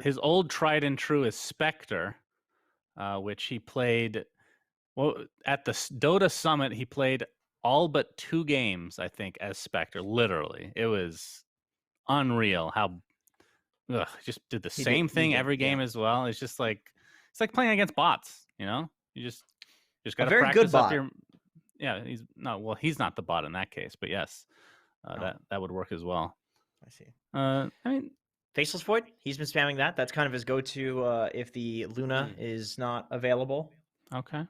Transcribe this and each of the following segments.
his old tried and true is Spectre, which he played. Well, at the Dota Summit, he played all but 2 games, I think, as Spectre. Literally, it was unreal how just did the same thing every game as well. It's just like it's like playing against bots. You just got to very practice good up bot. your. Yeah, he's not the bot in that case, but yes, that would work as well. I see. I mean, Faceless Void, he's been spamming that. That's kind of his go-to if the Luna is not available. Okay.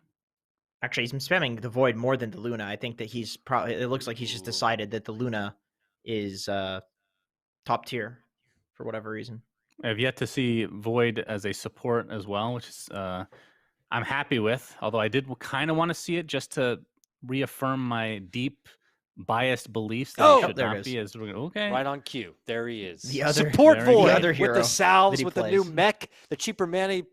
Actually, he's been spamming the Void more than the Luna. I think that he's probably. It looks like he's just decided that the Luna is top tier for whatever reason. I've yet to see Void as a support as well, which is I'm happy with. Although I did kind of want to see it just to reaffirm my deep biased beliefs that he should not be as okay. Right on cue. There he is. The other support Void, the other hero with the salves, with the new mech, the cheaper mana. He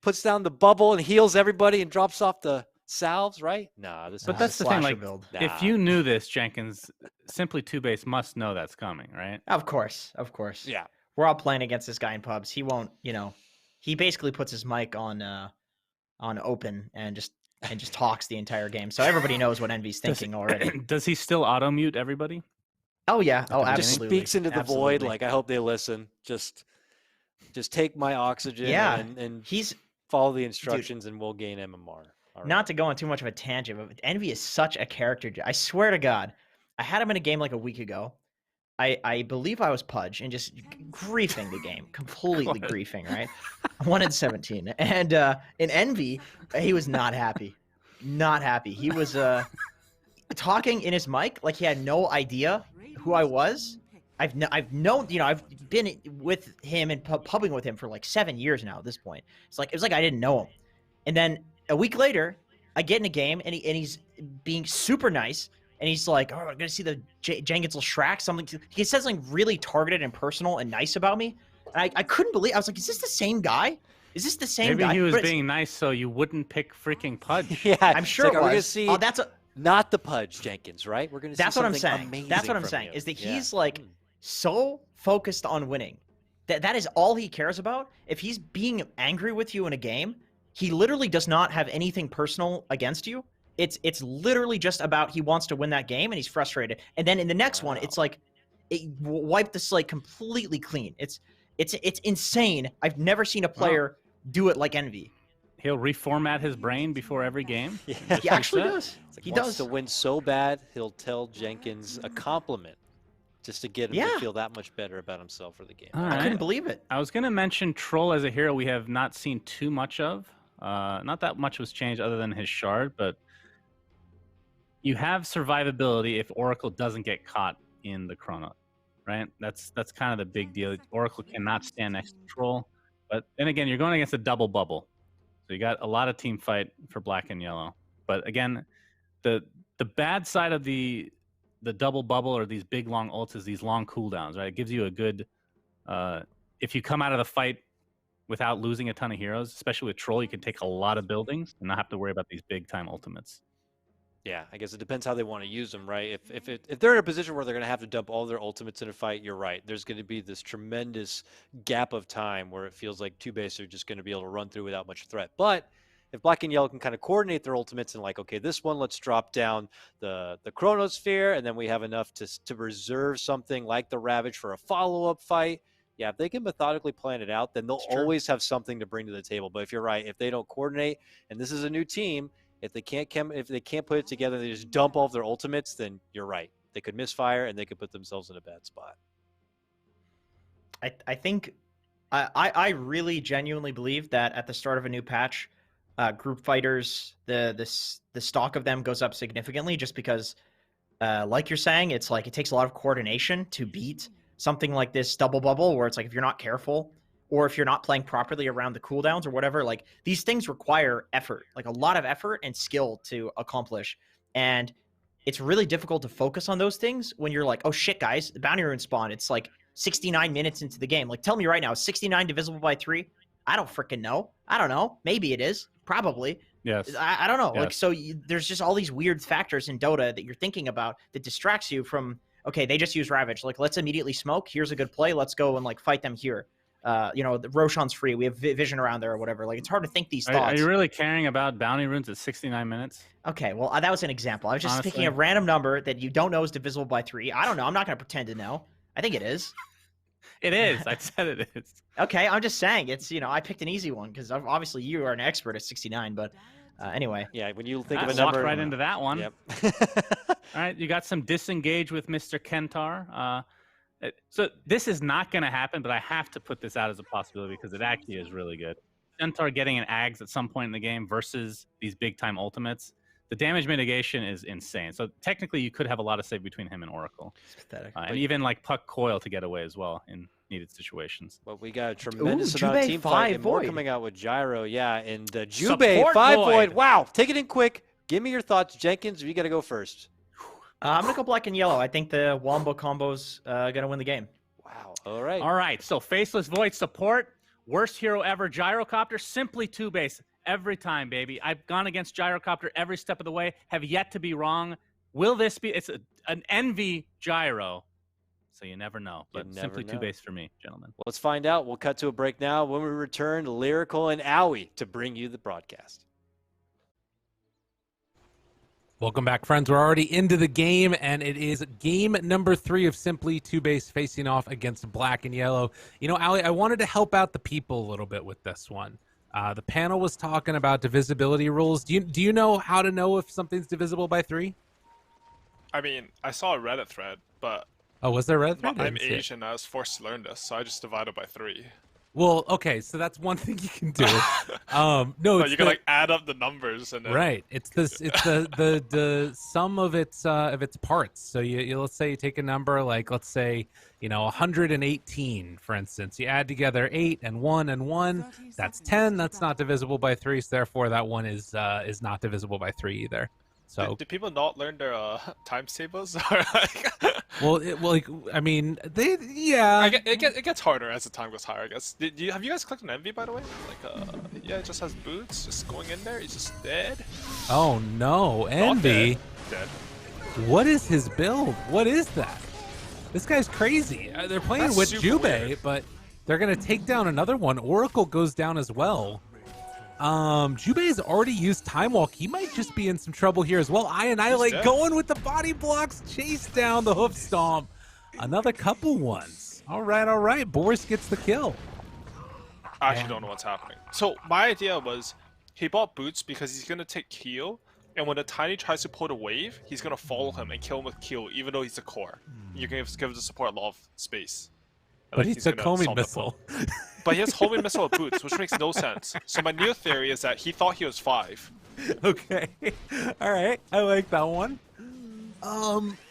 puts down the bubble and heals everybody and drops off the salves, right? Nah, but that's the thing. Like, if you knew this, Jenkins, simply TOOBASED must know that's coming, right? Of course. Yeah, we're all playing against this guy in pubs. He won't, he basically puts his mic on open and just talks the entire game. So everybody knows what Envy's thinking already. Does he still auto mute everybody? Oh yeah. Oh, absolutely. Just speaks into the void. Like, I hope they listen. Just take my oxygen. Yeah, and he's follow the instructions, and we'll gain MMR. Not to go on too much of a tangent, but Envy is such a character. I swear to God, I had him in a game like a week ago. I believe I was Pudge and just griefing the game, completely griefing, right? I wanted 17. And in Envy, he was not happy. Not happy. He was talking in his mic like he had no idea who I was. I've known, I've been with him and pubbing with him for like 7 years now at this point. It was like I didn't know him. And then a week later, I get in a game and he's being super nice. And he's like, "Oh, I'm gonna see the Jenkins will Shrek something." He said something really targeted and personal and nice about me. And I couldn't believe. I was like, "Is this the same guy? Is this the same guy?" Maybe he was being nice so you wouldn't pick freaking Pudge. Yeah, I'm sure it was. We're gonna see that's not the Pudge Jenkins, right? We're gonna see something amazing. That's what I'm saying. Is that he's like so focused on winning that is all he cares about. If he's being angry with you in a game, he literally does not have anything personal against you. It's literally just about he wants to win that game and he's frustrated. And then in the next one, it's like it wiped the slate completely clean. It's insane. I've never seen a player do it like Envy. He'll reformat his brain before every game. Yeah, he actually does. Like he wants to win so bad, he'll tell Jenkins a compliment just to get him to feel that much better about himself for the game. Right. I couldn't believe it. I was going to mention Troll as a hero we have not seen too much of. Not that much was changed other than his shard, but you have survivability if Oracle doesn't get caught in the Chrono, right? That's kind of the big deal. Oracle cannot stand next to Troll, but then again, you're going against a double bubble, so you got a lot of team fight for black and yellow. But again, the bad side of the double bubble or these big long ults is these long cooldowns, right? It gives you a good if you come out of the fight without losing a ton of heroes, especially with Troll, you can take a lot of buildings and not have to worry about these big time ultimates. Yeah, I guess it depends how they want to use them, right? If they're in a position where they're going to have to dump all their ultimates in a fight, you're right. There's going to be this tremendous gap of time where it feels like TOOBASED are just going to be able to run through without much threat. But if black and yellow can kind of coordinate their ultimates and like, okay, this one, let's drop down the Chronosphere, and then we have enough to reserve something like the Ravage for a follow-up fight. Yeah, if they can methodically plan it out, then they'll always have something to bring to the table. But if you're right, if they don't coordinate, and this is a new team, if they can't put it together, they just dump all of their ultimates, then you're right. They could misfire and they could put themselves in a bad spot. I think I really genuinely believe that at the start of a new patch, group fighters, the stock of them goes up significantly just because, like you're saying, it's like it takes a lot of coordination to beat something like this double bubble where it's like if you're not careful, or if you're not playing properly around the cooldowns or whatever, like these things require effort, like a lot of effort and skill to accomplish. And it's really difficult to focus on those things when you're like, oh shit, guys, the bounty rune spawn. It's like 69 minutes into the game. Like, tell me right now, is 69 divisible by 3? I don't freaking know. I don't know. Maybe it is. Probably. Yes. I don't know. Yes. Like, so there's just all these weird factors in Dota that you're thinking about that distracts you from, okay, they just use Ravage. Like, let's immediately smoke. Here's a good play. Let's go and like fight them here. The Roshan's free. We have vision around there or whatever. Like, it's hard to think these Are thoughts. you really caring about bounty runes at 69 minutes? Okay, well, that was an example. I was just Honestly. thinking a random number that you don't know is divisible by 3. I don't know. I'm not going to pretend to know. I think it is. It is. I said it is. Okay, I'm just saying it's, I picked an easy one because obviously you are an expert at 69, but anyway. Yeah, when you think I of a number. walked right into that one. Yep. All right, you got some disengage with Mr. Kentar. So this is not going to happen, but I have to put this out as a possibility because it actually is really good. Centaur getting an Ags at some point in the game versus these big-time ultimates, the damage mitigation is insane. So technically, you could have a lot of save between him and Oracle. It's pathetic. And even like Puck Coil to get away as well in needed situations. But we got a tremendous amount Jubei of team fight and more Void. coming out with Gyro. Yeah, and Jubei Support 5 Void. Void. Wow, take it in quick. Give me your thoughts, Jenkins. You got to go first. I'm going to go black and yellow. I think the Wombo combo's going to win the game. Wow. All right. All right, so Faceless Void support, worst hero ever, Gyrocopter, simply 2-base every time, baby. I've gone against Gyrocopter every step of the way, have yet to be wrong. Will this be? It's an Envy Gyro, so you never know. But never simply know. 2-base for me, gentlemen. Well, let's find out. We'll cut to a break now. When we return, Lyrical and Aui to bring you the broadcast. Welcome back, friends. We're already into the game, and it is game number 3 of Simply 2-Base facing off against Black and Yellow. Ali, I wanted to help out the people a little bit with this one. The panel was talking about divisibility rules. Do you know how to know if something's divisible by 3? I mean, I saw a Reddit thread, but Oh, was there a red thread? I I'm didn't see it. Asian. I was forced to learn this, so I just divided by 3. Well, okay, so that's one thing you can do. No, But it's you can like add up the numbers and then right. It's the sum of its parts. So you let's say you take a number like, let's say 118, for instance. You add together 8 and 1 and 1. That's 10. That's not divisible by 3. So therefore, that one is not divisible by 3 either. So did people not learn their times tables? Or like... I mean, yeah. It gets harder as the time goes higher, I guess. Have you guys clicked on Envy, by the way? Like, yeah, it just has boots, just going in there. He's just dead. Oh no, Not Envy. Dead. What is his build? What is that? This guy's crazy. They're playing That's with super Jubei, weird. but they're gonna take down another one. Oracle goes down as well. Jubei has already used Time Walk. He might just be in some trouble here as well. Annihilate dead. going with the body blocks, chase down the hoof stomp. Another couple ones. All right. Boris gets the kill. I actually don't know what's happening. So my idea was he bought boots because he's gonna take Keel, and when the Tiny tries to pull the wave, he's gonna follow him and kill him with Keel, even though he's a core. You can give the support a lot of space. And, But like, he's a gonna homing solve the missile. pull. But he has homing missile with boots, which makes no sense. So my new theory is that he thought he was 5. Okay. All right. I like that one.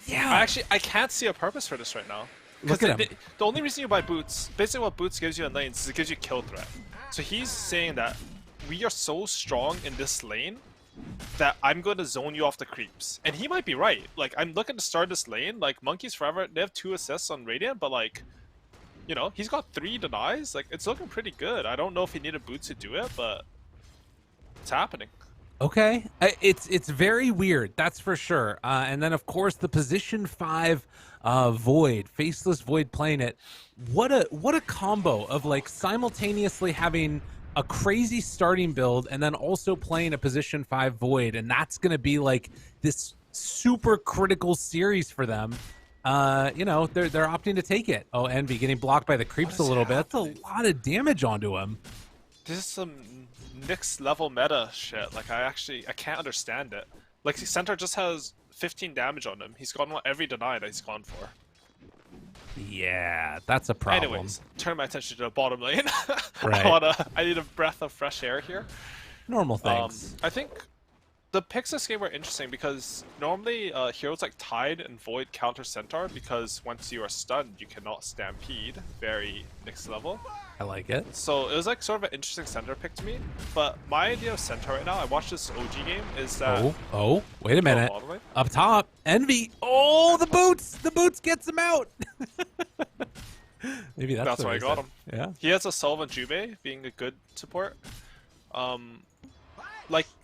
Yeah. I can't see a purpose for this right now. Look at him. The only reason you buy boots, basically what boots gives you in lanes is it gives you kill threat. So he's saying that we are so strong in this lane that I'm going to zone you off the creeps. And he might be right. Like, I'm looking to start this lane. Like, Monkeys Forever, they have 2 assists on Radiant, but like, he's got 3 denies. Like, it's looking pretty good. I don't know if he needed boots to do it, but it's happening. Okay, it's very weird, that's for sure. And then of course the position 5 Void, Faceless Void playing it. What a combo of like simultaneously having a crazy starting build and then also playing a position 5 Void, and that's gonna be like this super critical series for them. They're opting to take it. Oh, Envy getting blocked by the creeps a little bit. That's a lot of damage onto him. This is some next level meta shit. Like, I can't understand it. Like, Centaur just has 15 damage on him. He's gone every deny that he's gone for. Yeah, that's a problem. Anyways, turn my attention to the bottom lane. Right. I need a breath of fresh air here. Normal things. I think the picks this game were interesting because normally heroes like Tide and Void counter Centaur because once you are stunned, you cannot stampede. Very next level. I like it. So it was like sort of an interesting Centaur pick to me. But my idea of Centaur right now, I watched this OG game, is that... Oh, wait a minute. all the way? Up top, Envy. Oh, the boots! The boots gets him out! Maybe that's why I got him. Yeah. He has a Sullivan Jubei, being a good support.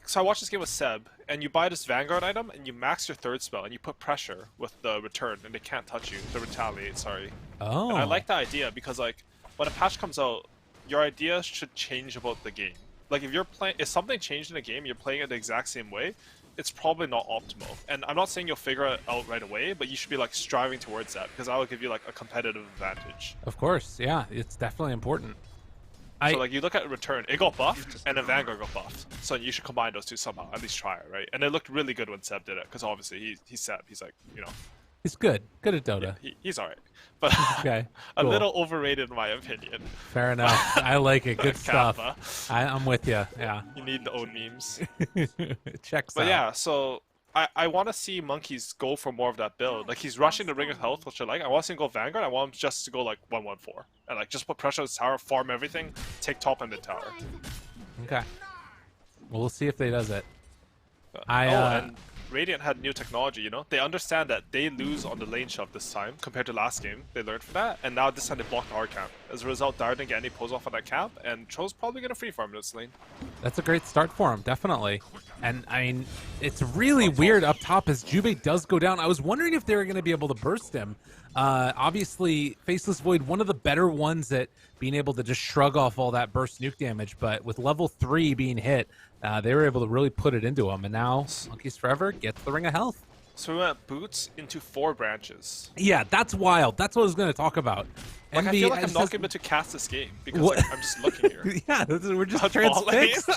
So I watched this game with Seb, and you buy this Vanguard item, and you max your 3rd spell, and you put pressure with the return, and they can't touch you. The retaliate, sorry. Oh. And I like that idea, because like, when a patch comes out, your ideas should change about the game. Like if something changed in a game, you're playing it the exact same way, it's probably not optimal. And I'm not saying you'll figure it out right away, but you should be like striving towards that because that will give you like a competitive advantage. Of course, yeah, it's definitely important. So like you look at Return, it got buffed, and then Vanguard got buffed. So you should combine those two somehow, at least try it, right? And it looked really good when Seb did it, because obviously he's Seb. He's like, you know, he's good at Dota. Yeah, he's alright, but okay, a cool. little overrated in my opinion. Fair enough. I like it. Good stuff. I'm with you. Yeah. You need the own memes. Checks out. But yeah, so I want to see Monkeys go for more of that build. Like he's rushing the Ring of Health, which I like. I want to see him go Vanguard. I want him just to go like 1-1-4 and like just put pressure on his tower, farm everything, take top and mid tower. Okay. Well, we'll see if they does it. And Radiant had new technology, you know? They understand that they lose on the lane shove this time compared to last game. They learned from that, and now this time they blocked our camp. As a result, Dart didn't get any pulls off on that camp, and Cho's probably going to free farm this lane. That's a great start for him, definitely. And, I mean, it's really weird up top as Jubei does go down. I was wondering if they were going to be able to burst him. Obviously, Faceless Void, one of the better ones at being able to just shrug off all that burst nuke damage, but with level 3 being hit, they were able to really put it into him, and now Monkeys Forever gets the Ring of Health. So we went Boots into 4 branches. Yeah, that's wild. That's what I was going to talk about. Like, I feel like I'm not able to cast this game because like, I'm just looking here. Yeah, we're just transfixed.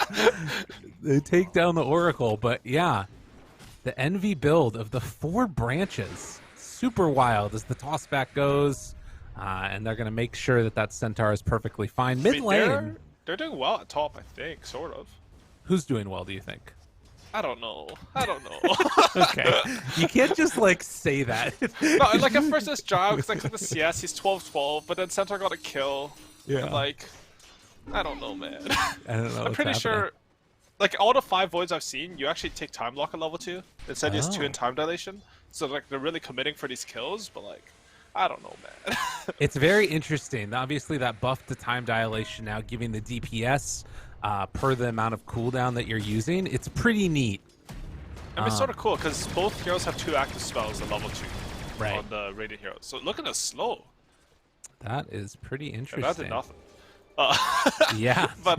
They take down the Oracle, but yeah, the Envy build of the 4 branches, super wild as the toss back goes, and they're going to make sure that that Centaur is perfectly fine. Mid lane. They're doing well at top, I think, sort of. Who's doing well, do you think? I don't know. Okay. You can't just, like, say that. No, like, at first it's Jao, because, like, the CS, he's 12-12, but then Centaur got a kill. Yeah. And, like, I don't know, man. I don't know. I'm pretty sure, like, all the 5 voids I've seen, you actually take time lock at level 2. Instead, you use 2 in time dilation. So, like, they're really committing for these kills, but, like, I don't know, man. It's very interesting. Obviously, that buff to time dilation now giving the DPS per the amount of cooldown that you're using. It's pretty neat. I mean, it's sort of cool because both heroes have 2 active spells at level 2 right. on the Radiant heroes. So look at us slow. That is pretty interesting. Yeah, that did nothing. Yeah. But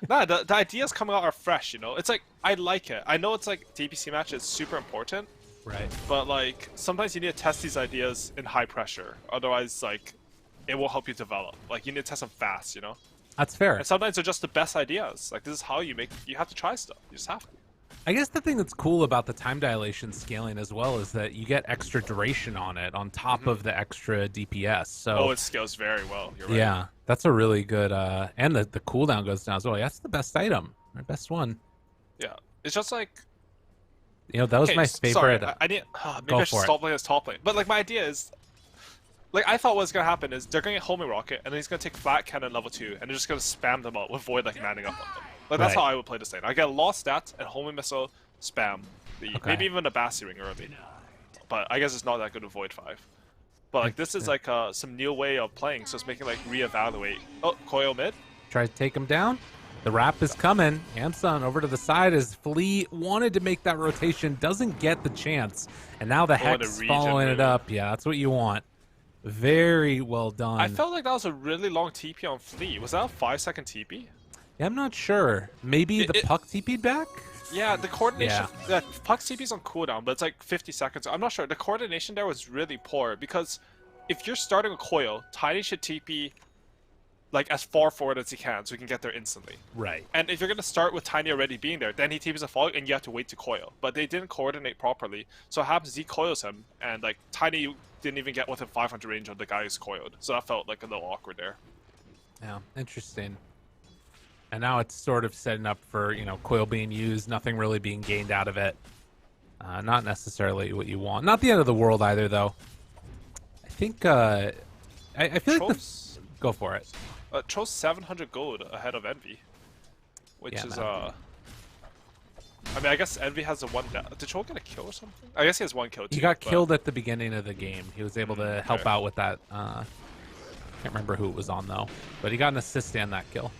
nah, the ideas coming out are fresh, you know? It's like, I like it. I know it's like DPC match is super important. Right. But like, sometimes you need to test these ideas in high pressure. Otherwise, like, it won't help you develop. Like, you need to test them fast, you know? That's fair. And sometimes they're just the best ideas. Like, this is how you have to try stuff. You just have to. I guess the thing that's cool about the time dilation scaling as well is that you get extra duration on it on top of the extra DPS. So it scales very well. You're right. Yeah, that's a really good, and the cooldown goes down as well. That's the best item, my best one. Yeah, it's just like, you know, that was my favorite. Sorry, I need maybe I should stop playing this top lane. But like my idea is, like I thought what's gonna happen is they're gonna get Homing Rocket and then he's gonna take Flat Cannon level 2 and they're just gonna spam them out with Void like manning up on them. Like that's how I would play this lane. I get a Lost Stat and Homing Missile, spam. Maybe even a Bassi Ring early. But I guess it's not that good with Void 5. But like this is like some new way of playing, so it's making like reevaluate. Oh, Coil mid. Try to take him down. The wrap is coming. Amson over to the side as Flea wanted to make that rotation, doesn't get the chance. And now the Hex following it up. Yeah, that's what you want. Very well done. I felt like that was a really long TP on Flea. Was that a 5-second TP? Yeah, I'm not sure. Maybe the Puck TP'd back? Yeah, the coordination. Yeah. Puck TP's on cooldown, but it's like 50 seconds. I'm not sure. The coordination there was really poor because if you're starting a Coil, Tiny should TP like as far forward as he can so he can get there instantly. Right. And if you're going to start with Tiny already being there, then he TPs a fog and you have to wait to coil. But they didn't coordinate properly. So it happens he coils him and like Tiny didn't even get within 500 range of the guy who's coiled. So that felt like a little awkward there. Yeah, interesting. And now it's sort of setting up for, you know, coil being used, nothing really being gained out of it. Not necessarily what you want. Not the end of the world either, though. I think, I feel like go for it. Troll's 700 gold ahead of Envy. Which is, I mean, I guess Envy has a 1 down. Did Troll get a kill or something? I guess he has 1 kill too. He got killed at the beginning of the game. He was able to help out with that. Can't remember who it was on, though. But he got an assist and that kill.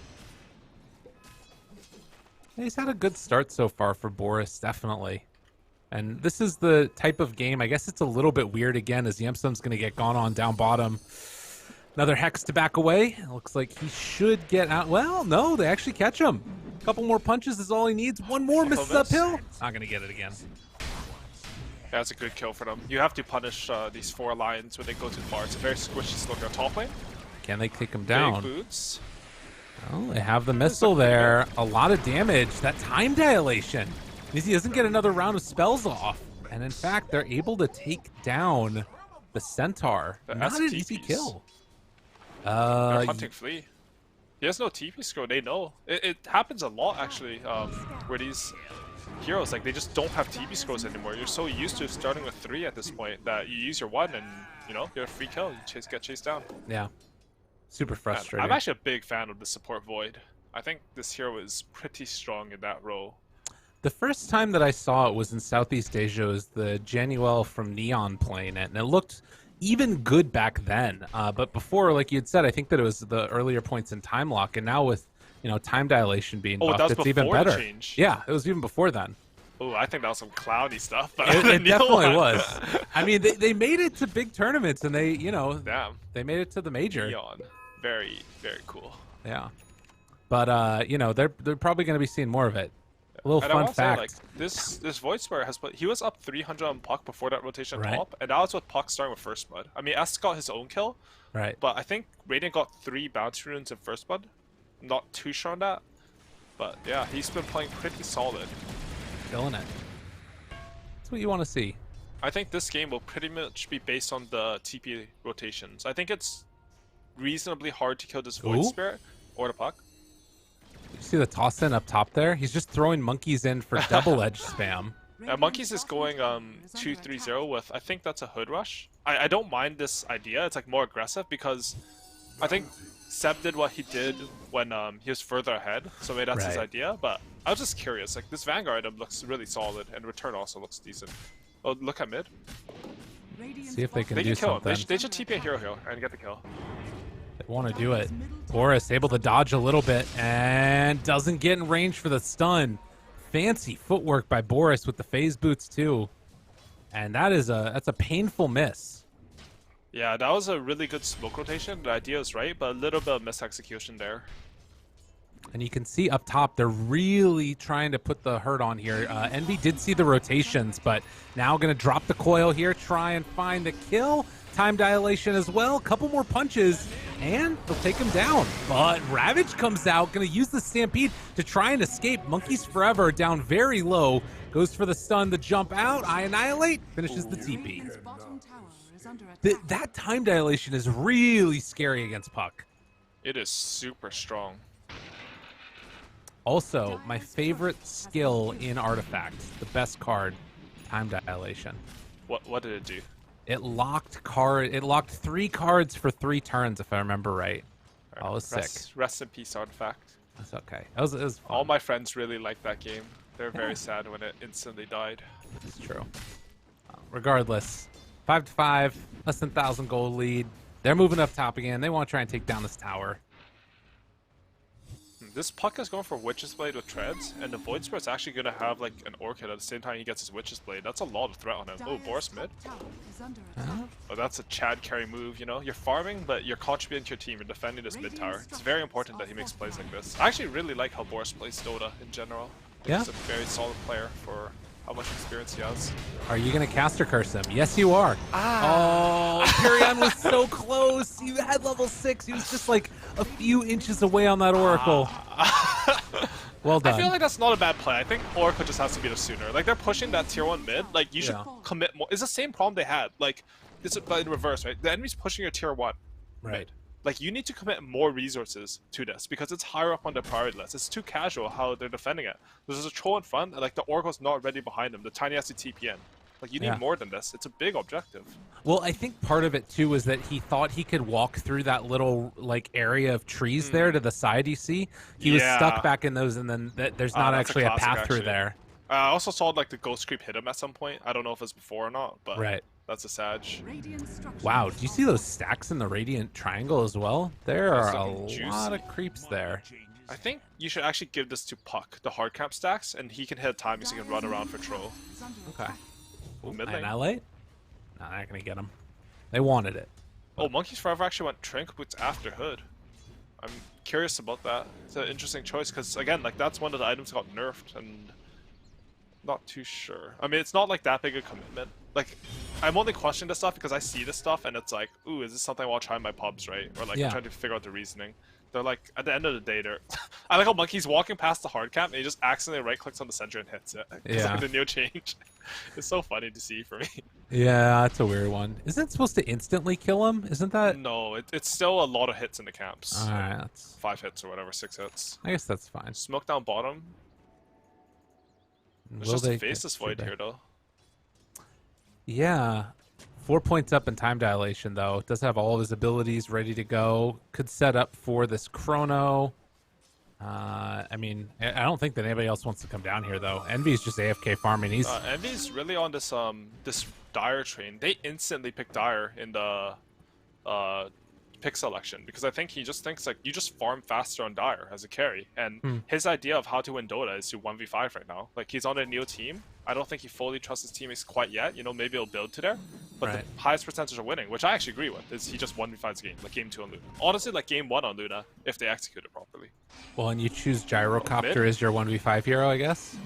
He's had a good start so far for Boris, definitely. And this is the type of game, I guess it's a little bit weird again, as Yemson's going to get gone on down bottom. Another Hex to back away. It looks like he should get out. Well, no, they actually catch him. A couple more punches is all he needs. One more, misses uphill. Not gonna get it again. Yeah, that's a good kill for them. You have to punish these 4 lions when they go too far. It's a very squishy slow top lane. Can they take him down? Big boots. Oh, they have the missile there. A lot of damage. That time dilation. Means he doesn't get another round of spells off. And in fact, they're able to take down the Centaur. Not an easy kill. They're hunting Flea. He has no TP score, they know. It happens a lot actually, where these heroes, like, they just don't have TP scores anymore. You're so used to starting with 3 at this point that you use your 1 and, you know, you're a free kill. You get chased down. Yeah. Super frustrating. I'm actually a big fan of the support Void. I think this hero is pretty strong in that role. The first time that I saw it was in Southeast Asia. It was the Januel from Neon playing it, and it looked even good back then. But before, like you had said, I think that it was the earlier points in time lock, and now with, you know, time dilation being buffed, it's even better. Change. Yeah, it was even before then. Oh, I think that was some cloudy stuff. It definitely was. I mean, they made it to big tournaments, and they, you know, damn, they made it to the major. Neon. Very, very cool. Yeah. But, you know, they're probably going to be seeing more of it. A little and fun fact. Say, like, this Void Spirit has put, he was up 300 on Puck before that rotation Right. top, and now it's with Puck starting with First Blood. I mean, S got his own kill, Right. but I think Radiant got 3 bounty runes in First Blood. I'm not too sure on that, but yeah, he's been playing pretty solid. Killing it. That's what you want to see. I think this game will pretty much be based on the TP rotations. I think it's reasonably hard to kill this Void Spirit or the Puck. You see the toss in up top there? He's just throwing monkeys in for double edge spam. Monkeys is going 2-3-0 with, I think that's a Hood Rush. I don't mind this idea. It's like more aggressive because I think Seb did what he did when he was further ahead, so maybe that's his idea. But I was just curious. Like, this Vanguard item looks really solid, and Return also looks decent. Oh, look at mid. See if they can do kill something. him. They should TP a hero here and get the kill. They want to do it. Boris able to dodge a little bit and doesn't get in range for the stun. Fancy footwork by Boris with the phase boots too. And that's a painful miss. Yeah, that was a really good smoke rotation. The idea is right, but a little bit of misexecution there. And you can see up top, they're really trying to put the hurt on here. Envy did see the rotations, but now going to drop the coil here, try and find the kill. Time dilation as well. Couple more punches, and they'll take him down. But Ravage comes out, going to use the Stampede to try and escape. Monkeys Forever down very low. Goes for the stun, the jump out. I Annihilate, finishes the TP. That time dilation is really scary against Puck. It is super strong. Also, my favorite skill in Artifact, the best card, time dilation. What did it do? It locked 3 cards for 3 turns, if I remember right. That was sick. Rest in peace, Artifact. That's okay. It was fun. All my friends really liked that game. They're very sad when it instantly died. It's true. Regardless, 5-5, less than 1,000 gold lead. They're moving up top again. They want to try and take down this tower. This Puck is going for Witch's Blade with treads, and the Void Spirit's actually going to have like an Orchid at the same time he gets his Witch's Blade. That's a lot of threat on him. Oh, Boris mid. Oh, that's a Chad carry move, you know? You're farming, but you're contributing to your team. You're defending this mid tower. It's very important that he makes plays like this. I actually really like how Boris plays Dota in general. He's a very solid player for how much experience he has. Are you going to caster curse him? Yes, you are. Oh, Tyrion was so close. He had level 6. He was just like a few inches away on that Oracle. Well done. I feel like that's not a bad play. I think Oracle just has to beat us sooner. Like, they're pushing that tier 1 mid. Like, you should commit more. It's the same problem they had. Like, it's in reverse, right? The enemy's pushing your tier 1 mid. Like, you need to commit more resources to this because it's higher up on the priority list. It's too casual how they're defending it. There's a troll in front, and like the Oracle's not ready behind them. The Tiny has to TP in. Like, you need more than this. It's a big objective. Well, I think part of it too was that he thought he could walk through that little like area of trees there to the side. You see, he was stuck back in those, and then there's not actually a path through there. I also saw like the Ghost Creep hit him at some point. I don't know if it's before or not, but that's a Sag. Wow, do you see those stacks in the Radiant Triangle as well? There are a lot of creeps there. I think you should actually give this to Puck, the hard camp stacks, and he can hit timing so he can run around for troll. Okay. Ooh, mid lane. Annihilate? No, they're not going to get him. They wanted it. Oh, Monkeys Forever actually went Trank Boots after Hood. I'm curious about that. It's an interesting choice because, again, like that's one of the items that got nerfed and not too sure. I mean, it's not like that big a commitment. Like, I'm only questioning this stuff because I see this stuff and it's like, ooh, is this something I want to try in my pubs, right? Or like, I'm trying to figure out the reasoning. They're like, at the end of the day, they're... I like how Monkey's walking past the hard cap and he just accidentally right-clicks on the center and hits it. Because like, the neo change. It's so funny to see for me. Yeah, that's a weird one. Isn't it supposed to instantly kill him? Isn't that... No, it's still a lot of hits in the camps. Alright, that's... 5 hits or whatever, 6 hits. I guess that's fine. Smoke down bottom. It's just a faceless void here, though. Yeah. 4 points up in time dilation, though. Does have all of his abilities ready to go. Could set up for this chrono. I mean, I don't think that anybody else wants to come down here, though. Envy's just AFK farming. He's Envy's really on this this Dire train. They instantly pick Dire in the pick selection because I think he just thinks like you just farm faster on Dire as a carry, and his idea of how to win Dota is to 1v5 right now. Like he's on a Neo team. I don't think he fully trusts his teammates quite yet. You know, maybe he'll build to there, but the highest percentage of winning, which I actually agree with, is he just 1v5s game, like game 2 on Luna. Honestly, like game 1 on Luna, if they execute it properly. Well, and you choose Gyrocopter as your 1v5 hero, I guess.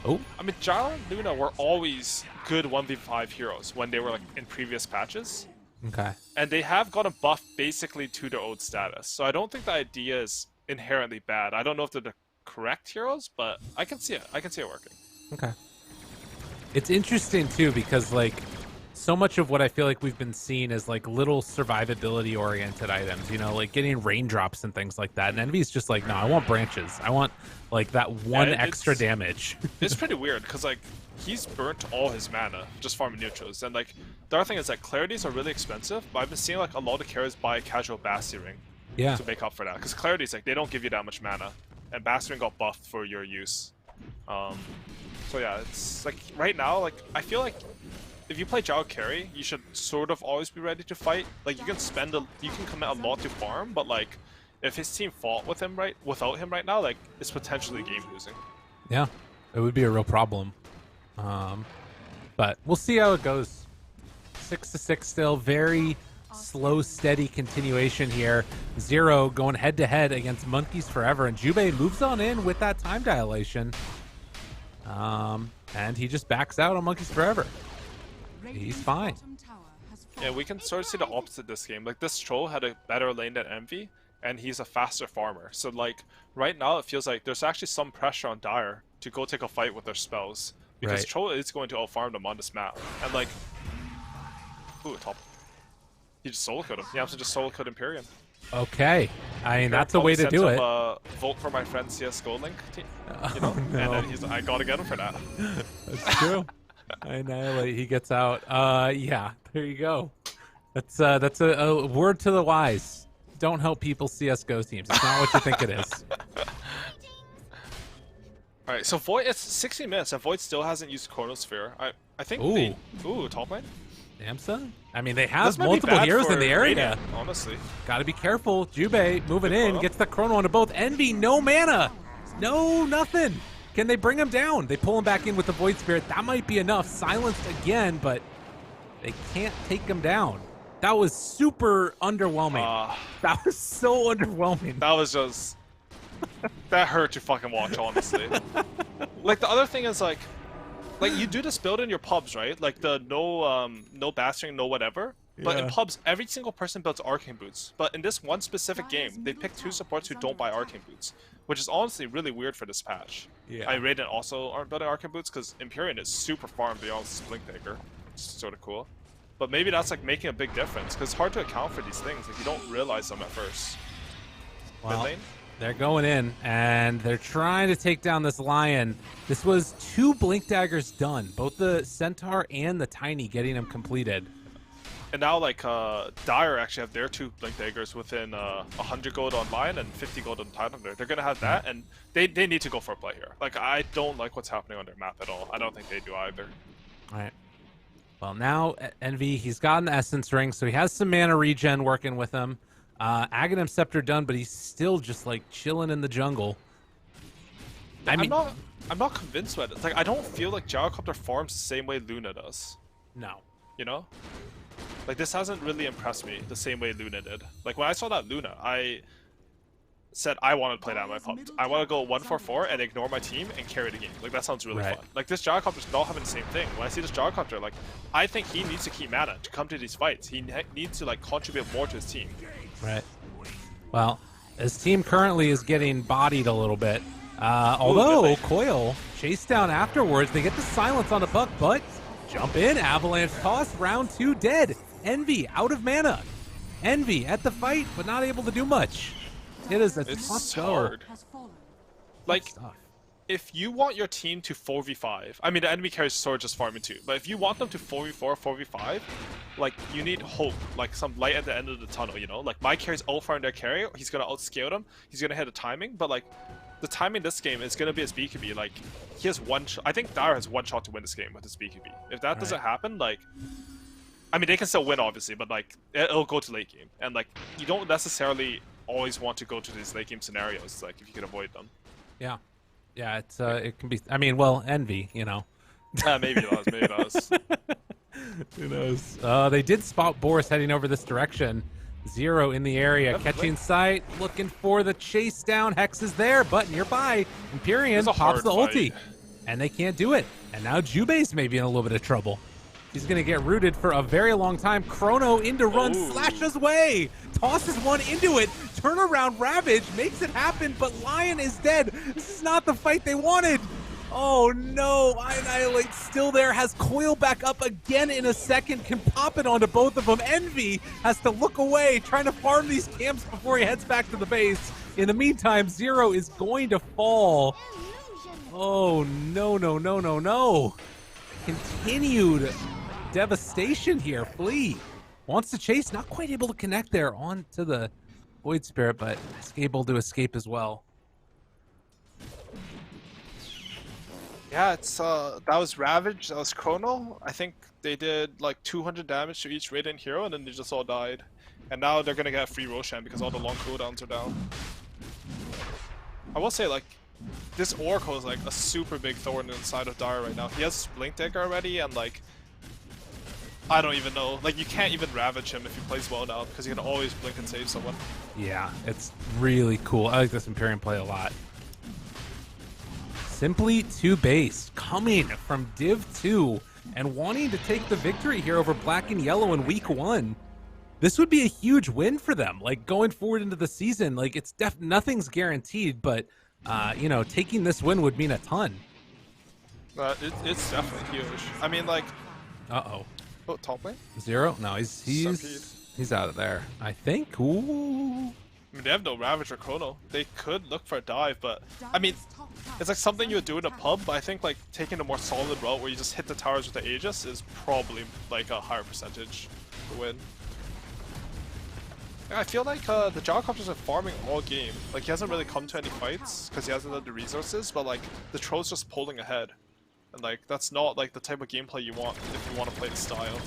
Oh. I mean, Gyro and Luna were always good 1v5 heroes when they were like in previous patches. Okay. And they have gotten buffed basically to their old status. So I don't think the idea is inherently bad. I don't know if they're the correct heroes, but I can see it. I can see it working. Okay. It's interesting too because like so much of what I feel like we've been seeing is like little survivability oriented items, you know, like getting raindrops and things like that. And Envy's just like, no, I want branches. I want like that one extra damage. It's pretty weird because like he's burnt all his mana just farming neutros. And like the other thing is that clarities are really expensive, but I've been seeing like a lot of carriers buy casual Basti Ring to make up for that. Because clarities, like they don't give you that much mana. And Basti Ring got buffed for your use. So yeah, it's like right now, like I feel like if you play Jao carry, you should sort of always be ready to fight. Like you can you can commit a lot to farm, but like if his team fought with him without him right now, like it's potentially game losing. Yeah, it would be a real problem. But we'll see how it goes. 6-6 still, very slow, steady continuation here. Zero going head to head against Monkeys Forever, and Jubei moves on in with that time dilation. And he just backs out on Monkeys Forever. He's fine. Yeah, we can sort of see the opposite this game. Like this troll had a better lane than Envy, and he's a faster farmer. So like right now it feels like there's actually some pressure on Dire to go take a fight with their spells. Because troll is going to outfarm them on this map. And like ooh, top. He just solo killed him. He also just solo killed Imperium. Okay. I mean that's a way to do it. Vote for my friend CS:GO link team. You know? No. And then he's I gotta get him for that. That's true. Annihilate, he gets out. Yeah, there you go. That's a word to the wise. Don't help people CS:GO teams. It's not what you think it is. Alright, so Void, it's 60 minutes and Void still hasn't used Chronosphere. I think top lane? Damn son. I mean, they have multiple heroes in the area. Radiant, honestly. Gotta be careful. Jubei moving in, gets the chrono onto both. Envy, no mana. No, nothing. Can they bring him down? They pull him back in with the Void Spirit. That might be enough. Silenced again, but they can't take him down. That was super underwhelming. That was so underwhelming. That was just... that hurt to fucking watch, honestly. Like, the other thing is, like you do this build in your pubs, right? Like the no bastering, no whatever. But in pubs, every single person builds arcane boots. But in this one specific game, they pick 2 supports who don't buy arcane boots, which is honestly really weird for this patch. Yeah. I Raiden also aren't building arcane boots because Empyrean is super farmed beyond Splinktaker, which is sort of cool. But maybe that's like making a big difference because it's hard to account for these things if you don't realize them at first. Well, mid lane? They're going in, and they're trying to take down this Lion. This was 2 Blink Daggers done, both the Centaur and the Tiny getting them completed. And now, like, Dire actually have their 2 Blink Daggers within 100 gold on Lion and 50 gold on Highlander. They're going to have that, and they need to go for a play here. Like, I don't like what's happening on their map at all. I don't think they do either. All right. Well, now Envy, he's gotten the Essence Ring, so he has some mana regen working with him. Aghanim Scepter done, but he's still just like chilling in the jungle. I'm not convinced with it. It's like I don't feel like Gyrocopter farms the same way Luna does. No. You know? Like, this hasn't really impressed me the same way Luna did. Like, when I saw that Luna, I said I want to play that in my pub. I want to go 1-4-4 and ignore my team and carry the game. Like, that sounds really fun. Like, this Gyrocopter's not having the same thing. When I see this Gyrocopter, like, I think he needs to keep mana to come to these fights. He needs to, like, contribute more to his team. Right. Well, his team currently is getting bodied a little bit. Although Coil chased down afterwards, they get the silence on the Buck, but jump in, Avalanche toss, round 2 dead. Envy out of mana. Envy at the fight, but not able to do much. It is a tough hard. Like, if you want your team to 4v5, I mean, the enemy carries sword just farming too, but if you want them to 4v4, 4v5, like, you need hope, like some light at the end of the tunnel, you know? Like, my carry's out-farming their carry, he's gonna outscale them, he's gonna hit the timing, but like, the timing this game is gonna be his BKB. Like, he has one shot. I think Dire has one shot to win this game with his BKB. If that doesn't happen, like, I mean, they can still win, obviously, but like, it'll go to late game. And like, you don't necessarily always want to go to these late game scenarios, like, if you can avoid them. Yeah. Yeah, it's it can be, I mean, well, Envy, you know. Maybe it does, maybe it does. Who knows? They did spot Boris heading over this direction. Zero in the area, catching sight, looking for the chase down. Hex is there, but nearby, Empyrean pops the ulti. And they can't do it. And now Jubase may be in a little bit of trouble. He's going to get rooted for a very long time. Chrono into run, slashes away, tosses one into it, turnaround Ravage, makes it happen, but Lion is dead. This is not the fight they wanted. Oh no, Annihilate still there, has Coil back up again in a second, can pop it onto both of them. Envy has to look away, trying to farm these camps before he heads back to the base. In the meantime, Zero is going to fall. Oh no, no, no, no, no. Continued devastation here. Flea wants to chase, not quite able to connect there onto the Void Spirit, but is able to escape as well. Yeah, it's that was Ravage, that was Chrono. I think they did like 200 damage to each Radiant hero, and then they just all died. And now they're gonna get a free Roshan because all the long cooldowns are down. I will say, like, this Oracle is like a super big thorn inside of Dire right now. He has Blink Dagger already, and like, I don't even know. Like, you can't even Ravage him if he plays well now because he can always blink and save someone. Yeah, it's really cool. I like this Empyrean play a lot. Simply TOOBASED coming from Div 2 and wanting to take the victory here over Black and Yellow in week 1. This would be a huge win for them. Like, going forward into the season, like, it's nothing's guaranteed, but you know, taking this win would mean a ton. It's definitely huge. I mean, like, oh, top lane? Zero? No, he's out of there, I think. Ooh. I mean, they have no Ravage or Chrono. They could look for a dive, but I mean, it's like something you would do in a pub, but I think like taking a more solid route where you just hit the towers with the Aegis is probably like a higher percentage to win. Yeah, I feel like the Gyrocopters are farming all game. Like, he hasn't really come to any fights because he hasn't had the resources, but like the Troll's just pulling ahead. And like, that's not like the type of gameplay you want if you want to play the style.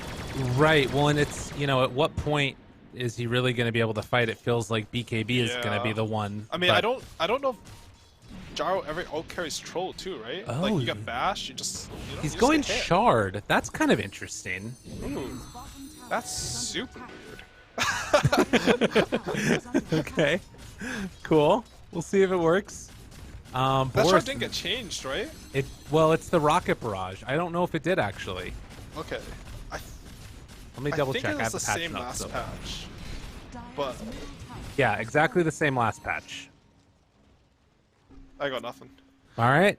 Right, well, and it's, you know, at what point is he really going to be able to fight? It feels like BKB is going to be the one. I mean, I don't know if Gyro ever out-carries Troll too, right? Oh, like, you get Bash, you just, you know, he's you going just get hit. Shard. That's kind of interesting. Ooh, that's super weird. Okay, cool. We'll see if it works. That Boris, Shard didn't get changed, right? Well, it's the Rocket Barrage. I don't know if it did actually. Okay. Let me double I think check. It I was have the patch same notes, last patch. But yeah, exactly the same last patch. I got nothing. All right.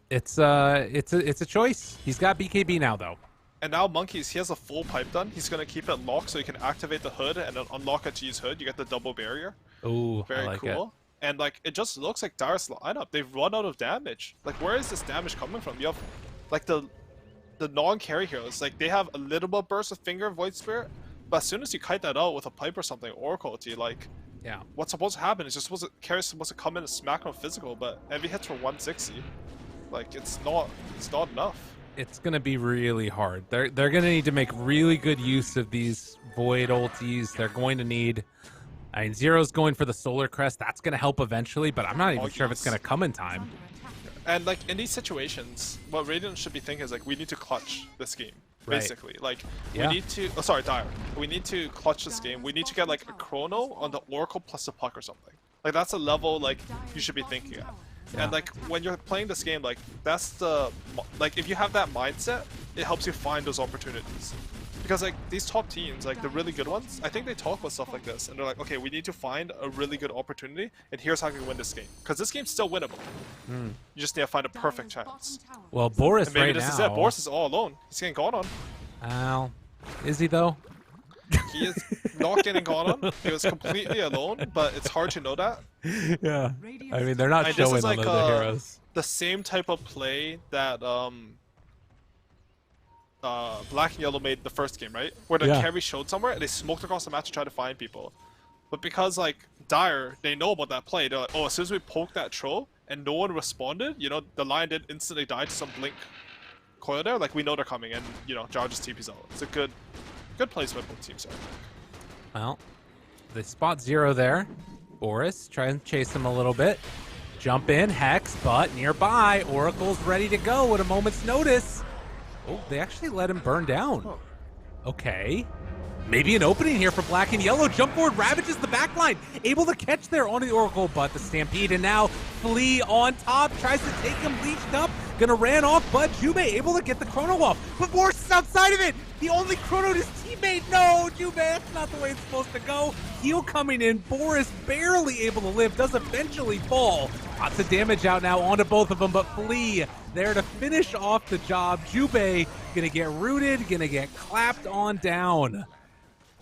It's a choice. He's got BKB now though. And now Monkeys, he has a full pipe done. He's gonna keep it locked so you can activate the hood and then unlock a G's hood. You get the double barrier. Ooh, very I like cool. And like, it just looks like Dire's lineup. They've run out of damage. Like, where is this damage coming from? You have like the non-carry heroes. Like, they have a little bit burst of Finger Void Spirit, but as soon as you kite that out with a pipe or something, Oracle ulti, like, yeah, what's supposed to happen is just carry supposed to come in and smack him physical, but Envy hits for 160. Like, it's not enough. It's gonna be really hard. They're gonna need to make really good use of these Void ultis. They're going to need. I mean, Zero's going for the Solar Crest. That's going to help eventually, but I'm not even sure if it's going to come in time. And, like, in these situations, what Radiant should be thinking is, like, we need to clutch this game. Right. basically. Like, Yeah. we need to. Oh, sorry, Dire. We need to clutch this game. We need to get like a chrono on the Oracle plus a puck or something. Like, that's a level like you should be thinking at. And like when you're playing this game, like that's the like if you have that mindset, it helps you find those opportunities. Because like these top teams, like the really good ones, I think they talk about stuff like this, and they're like, okay, we need to find a really good opportunity, and here's how we can win this game. Because this game's still winnable. You just need to find a perfect chance. Well, Boris And maybe right this now. is it. Boris is all alone. He's getting gone on. Well, is he though? He is not getting gone on. He was completely alone, but it's hard to know that. Yeah. I mean, they're not And this showing is like on the heroes. the same type of play that Black and Yellow made the first game, right? Where the Yeah. carry showed somewhere and they smoked across the map to try to find people. But because like Dire, they know about that play. They're like, oh, as soon as we poked that troll and no one responded, you know, the lion did instantly die to some blink coil there. Like we know they're coming, and you know, Jar just TP's out. It's a good place by both teams. Well, they spot Zero there. Boris try and chase him a little bit. Jump in, Hex, but nearby. Oracle's ready to go at a moment's notice. Oh, they actually let him burn down. Okay. Maybe an opening here for Black and Yellow. Jump forward, ravages the backline. Able to catch there on the Oracle, but the Stampede, and now Flea on top. Tries to take him leashed up. Gonna ran off, but Jube able to get the chrono off. But Boris is outside of it. The only chrono his teammate. No, Jube, that's not the way it's supposed to go. Heal coming in. Boris barely able to live. Does eventually fall. Lots of damage out now onto both of them, but Flea there to finish off the job. Jube gonna get rooted, gonna get clapped on down.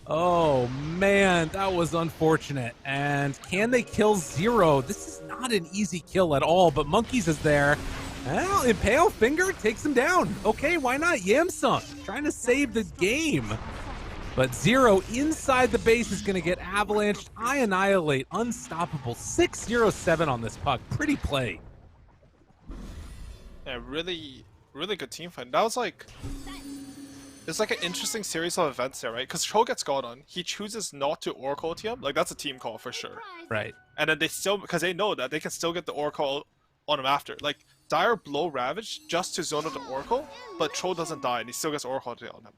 Oh man, that was unfortunate. And can they kill Zero? This is not an easy kill at all, but Monkeys is there. Well, Impale Finger takes him down. Okay, why not? Yamsung trying to save the game. But Zero inside the base is going to get avalanched. I annihilate. Unstoppable. 6-0-7 on this puck. Pretty play. Yeah, really good team fight. That was like, it's like an interesting series of events there, right? Because Troll gets got on, he chooses not to Oracle him. Like that's a team call for sure. Right. And then they still, because they know that they can still get the Oracle on him after. Like Dire blow Ravage just to zone out the Oracle, but Troll doesn't die and he still gets Oracle on him.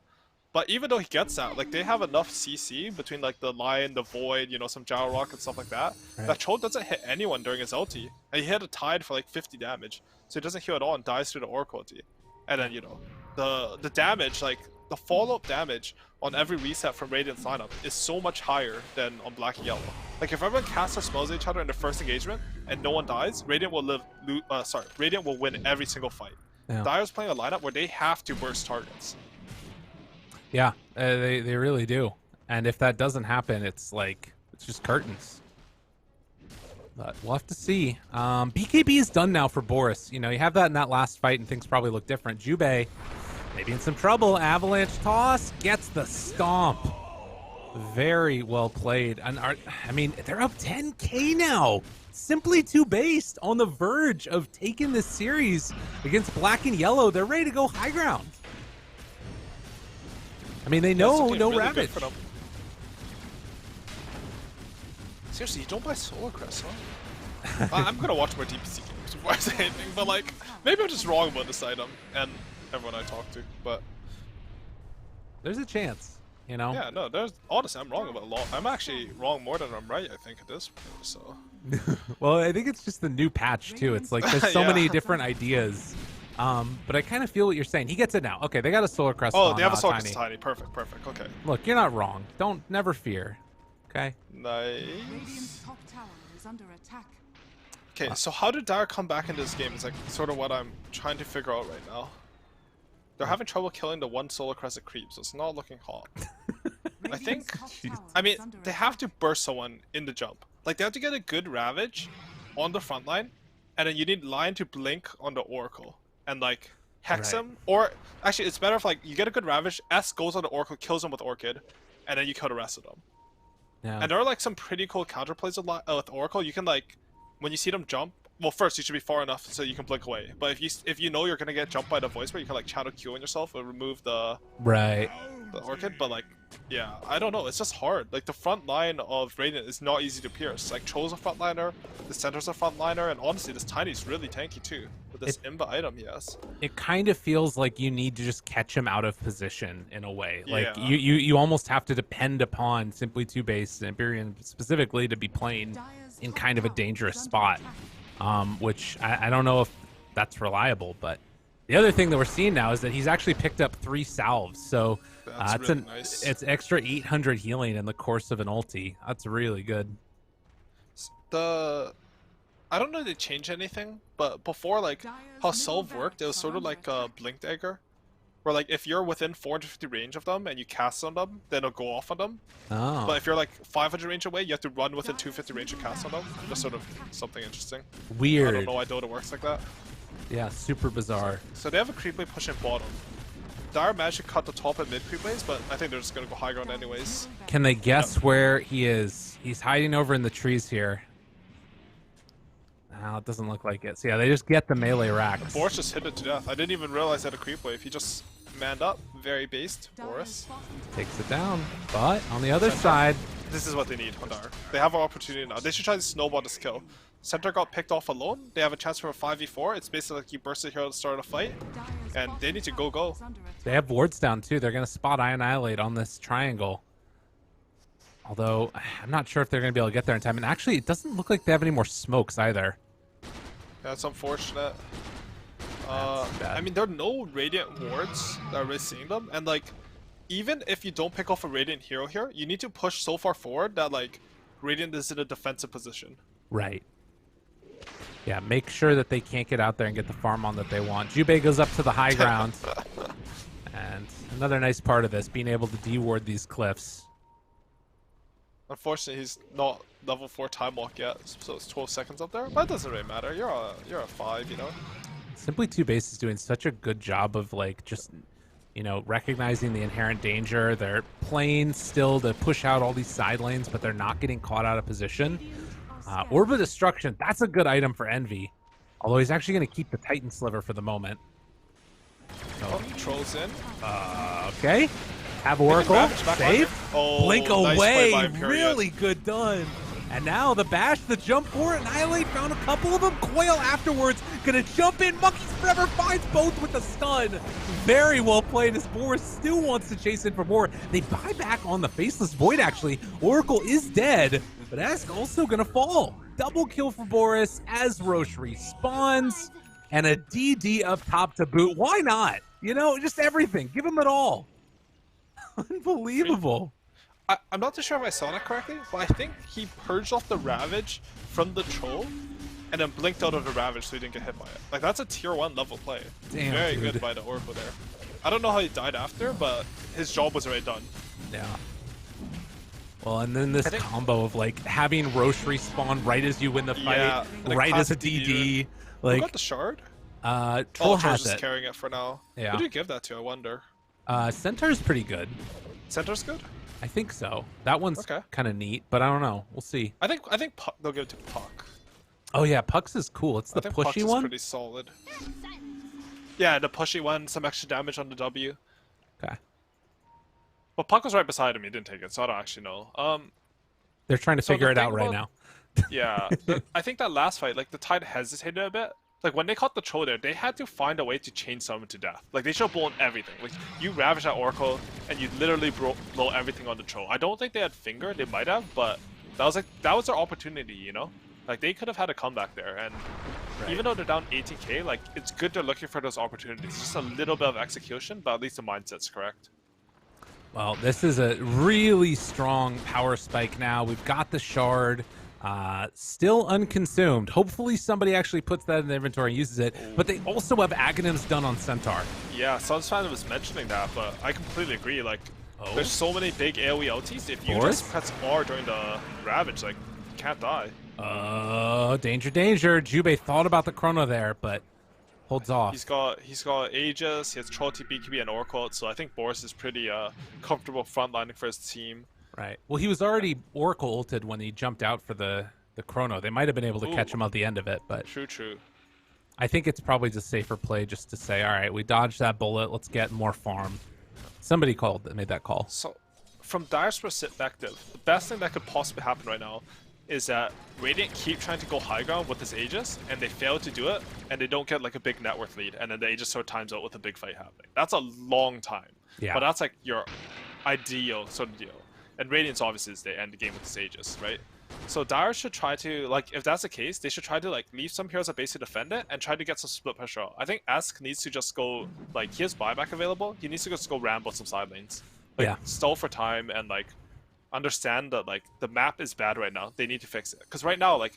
But even though he gets that, like they have enough CC between like the Lion, the Void, you know, some Gyro Rock and stuff like that, that Troll doesn't hit anyone during his ulti. And he hit a Tide for like 50 damage. So he doesn't heal at all and dies through the Oracle ulti. And then, you know, the damage, like the follow-up damage on every reset from Radiant's lineup is so much higher than on Black and Yellow. Like if everyone casts their spells at each other in the first engagement and no one dies, Radiant will Radiant will win every single fight. Yeah. Dire's playing a lineup where they have to burst targets. Yeah, they really do. And if that doesn't happen, it's like, it's just curtains. But we'll have to see. BKB is done now for Boris. You know, you have that in that last fight and things probably look different. Jube, maybe in some trouble. Avalanche toss, gets the stomp. Very well played. And I mean, they're up 10K now. Simply too based, on the verge of taking this series against Black and Yellow. They're ready to go high ground. I mean, they know no Ravage. Seriously, you don't buy Solar Crest, huh? I'm gonna watch more DPC games before I say anything, but like, maybe I'm just wrong about this item and everyone I talk to, but... There's a chance, you know? Yeah, no, honestly, I'm wrong about a lot. I'm actually wrong more than I'm right, I think, at this point, so... Well, I think it's just the new patch, too. It's like, there's so many different ideas. But I kind of feel what you're saying. He gets it now. Okay, they got a Solar Crest. Oh, they have a Solar Crest Tiny. Perfect, okay. Look, you're not wrong. Never fear. Okay? Nice. Top tower is under attack. Okay, so how did Dire come back into this game is like sort of what I'm trying to figure out right now. They're having trouble killing the one Solar Crest that creeps, so it's not looking hot. I think, I mean, they have to burst someone in the jump. Like, they have to get a good Ravage on the front line, and then you need Lion to blink on the Oracle. And like hex him, or actually it's better if like you get a good Ravage, S goes on the Oracle, kills him with Orchid, and then you kill the rest of them. Yeah. And there are like some pretty cool counterplays with Oracle. You can like, when you see them jump, well first you should be far enough so you can blink away. But if you know you're gonna get jumped by the voice, you can like channel Q on yourself and remove the Orchid. But like, yeah, I don't know. It's just hard. Like the front line of Radiant is not easy to pierce. Like Troll's a frontliner, the Center's a frontliner, and honestly this Tiny's really tanky too. with this Imba item he has. It kind of feels like you need to just catch him out of position in a way. Like Yeah. you almost have to depend upon Simply 2-Base and Imperium specifically to be playing in kind of a dangerous spot, which I don't know if that's reliable. But the other thing that we're seeing now is that he's actually picked up 3 salves, so That's really nice. it's extra 800 healing in the course of an ulti. That's really good. I don't know if they changed anything, but before, like, how Salve worked, it was sort of like a Blink Dagger. Where, like, if you're within 450 range of them and you cast on them, then it'll go off on them. Oh. But if you're, like, 500 range away, you have to run within 250 range and cast on them. Just sort of something interesting. Weird. I don't know why Dota works like that. Yeah, super bizarre. So they have a creep wave pushing bottom. Dire managed to cut the top and mid creep waves, but I think they're just going to go high ground anyways. Can they guess where he is? He's hiding over in the trees here. No, it doesn't look like it. So yeah, they just get the melee racks. Boris just hit it to death. I didn't even realize they had a creep wave. He just manned up. Very based. Boris. Takes it down. But on the other side... This is what they need, Hodar. They have an opportunity now. They should try to snowball this kill. Center got picked off alone. They have a chance for a 5v4. It's basically like you burst it here at the start of the fight. And they need to go. They have wards down too. They're going to spot Annihilate on this triangle. Although, I'm not sure if they're going to be able to get there in time. And actually, it doesn't look like they have any more smokes either. That's unfortunate. I mean, there are no Radiant wards that are really seeing them. And, like, even if you don't pick off a Radiant hero here, you need to push so far forward that, like, Radiant is in a defensive position. Right. Yeah, make sure that they can't get out there and get the farm on that they want. Jubei goes up to the high ground. And another nice part of this, being able to de-ward these cliffs. Unfortunately, he's not level 4 time walk yet, so it's 12 seconds up there. But it doesn't really matter. You're a 5, you know. Simply 2-Base is doing such a good job of like just, you know, recognizing the inherent danger. They're playing still to push out all these side lanes, but they're not getting caught out of position. Orb of Destruction, that's a good item for Envy. Although he's actually going to keep the Titan Sliver for the moment. Oh, trolls in. Okay. Have Oracle, save, Oh, blink nice away, play by Imperium. really good done. And now the bash, the jump for it, Annihilate found a couple of them, Coil afterwards, gonna jump in, Monkeys Forever finds both with the stun. Very well played as Boris still wants to chase in for more. They buy back on the Faceless Void actually. Oracle is dead, but Ask also gonna fall. Double kill for Boris as Roche respawns, and a DD up top to boot. Why not? You know, just everything, give him it all. Unbelievable. I'm not too sure if I saw that correctly, but I think he purged off the Ravage from the Troll and then blinked out of the Ravage so he didn't get hit by it. Like, that's a tier 1 level play. Damn, Very dude. good by the Oracle there. I don't know how he died after, but his job was already done. Yeah. Well, and then this combo of like having Roche respawn right as you win the fight, Yeah, and a right as a classic DD. Who Like, got the shard? Troll Troll's has just it. carrying it for now. Yeah. Who do you give that to, I wonder? Centaur's pretty good. Center's good? I think so. That one's Okay. kind of neat, but I don't know. We'll see. I think Puck, they'll give it to Puck. Oh yeah, Puck's is cool. It's the I think Puck's pushy is one. pretty solid. Yeah, the pushy one, some extra damage on the W. Okay. But Puck was right beside him, he didn't take it, so I don't actually know. They're trying to So figure the it out thing right about- now. Yeah, I think that last fight, like, the Tide hesitated a bit. Like, when they caught the Troll there, they had to find a way to chain someone to death. Like, they should have blown everything. Like, you ravage that Oracle, and you literally blow everything on the Troll. I don't think they had Finger, they might have, but that was their opportunity, you know? Like, they could have had a comeback there, and even though they're down 18k, like, it's good they're looking for those opportunities. Just a little bit of execution, but at least the mindset's correct. Well, this is a really strong power spike now. We've got the shard. Still unconsumed. Hopefully somebody actually puts that in the inventory and uses it. But they also have Aghanims done on Centaur. Yeah, Sunsfan was mentioning that, but I completely agree. Like, there's so many big AoE LTs. If you Boris? just press R during the Ravage, like, you can't die. Danger, danger. Jubei thought about the chrono there, but holds off. He's got Aegis, he has Troll TP, BKB, and Oracle, so I think Boris is pretty comfortable frontlining for his team. Right. Well, he was already Oracle ulted when he jumped out for the chrono. They might have been able to catch him at the end of it, but True. I think it's probably just safer play just to say, all right, we dodged that bullet. Let's get more farm. Somebody made that call. So, from Dire's perspective, the best thing that could possibly happen right now is that Radiant keep trying to go high ground with this Aegis, and they fail to do it, and they don't get like a big net worth lead, and then the Aegis sort of times out with a big fight happening. That's a long time. Yeah. But that's like your ideal sort of deal. And Radiance obviously is the end game with this Aegis, right? So Dire should try to, like, if that's the case, they should try to like leave some heroes that basically defend it and try to get some split pressure out. I think Esk needs to just go, like, he has buyback available, he needs to just go ramble some side lanes. Like, Yeah. stall for time and like understand that like the map is bad right now. They need to fix it. Because right now, like,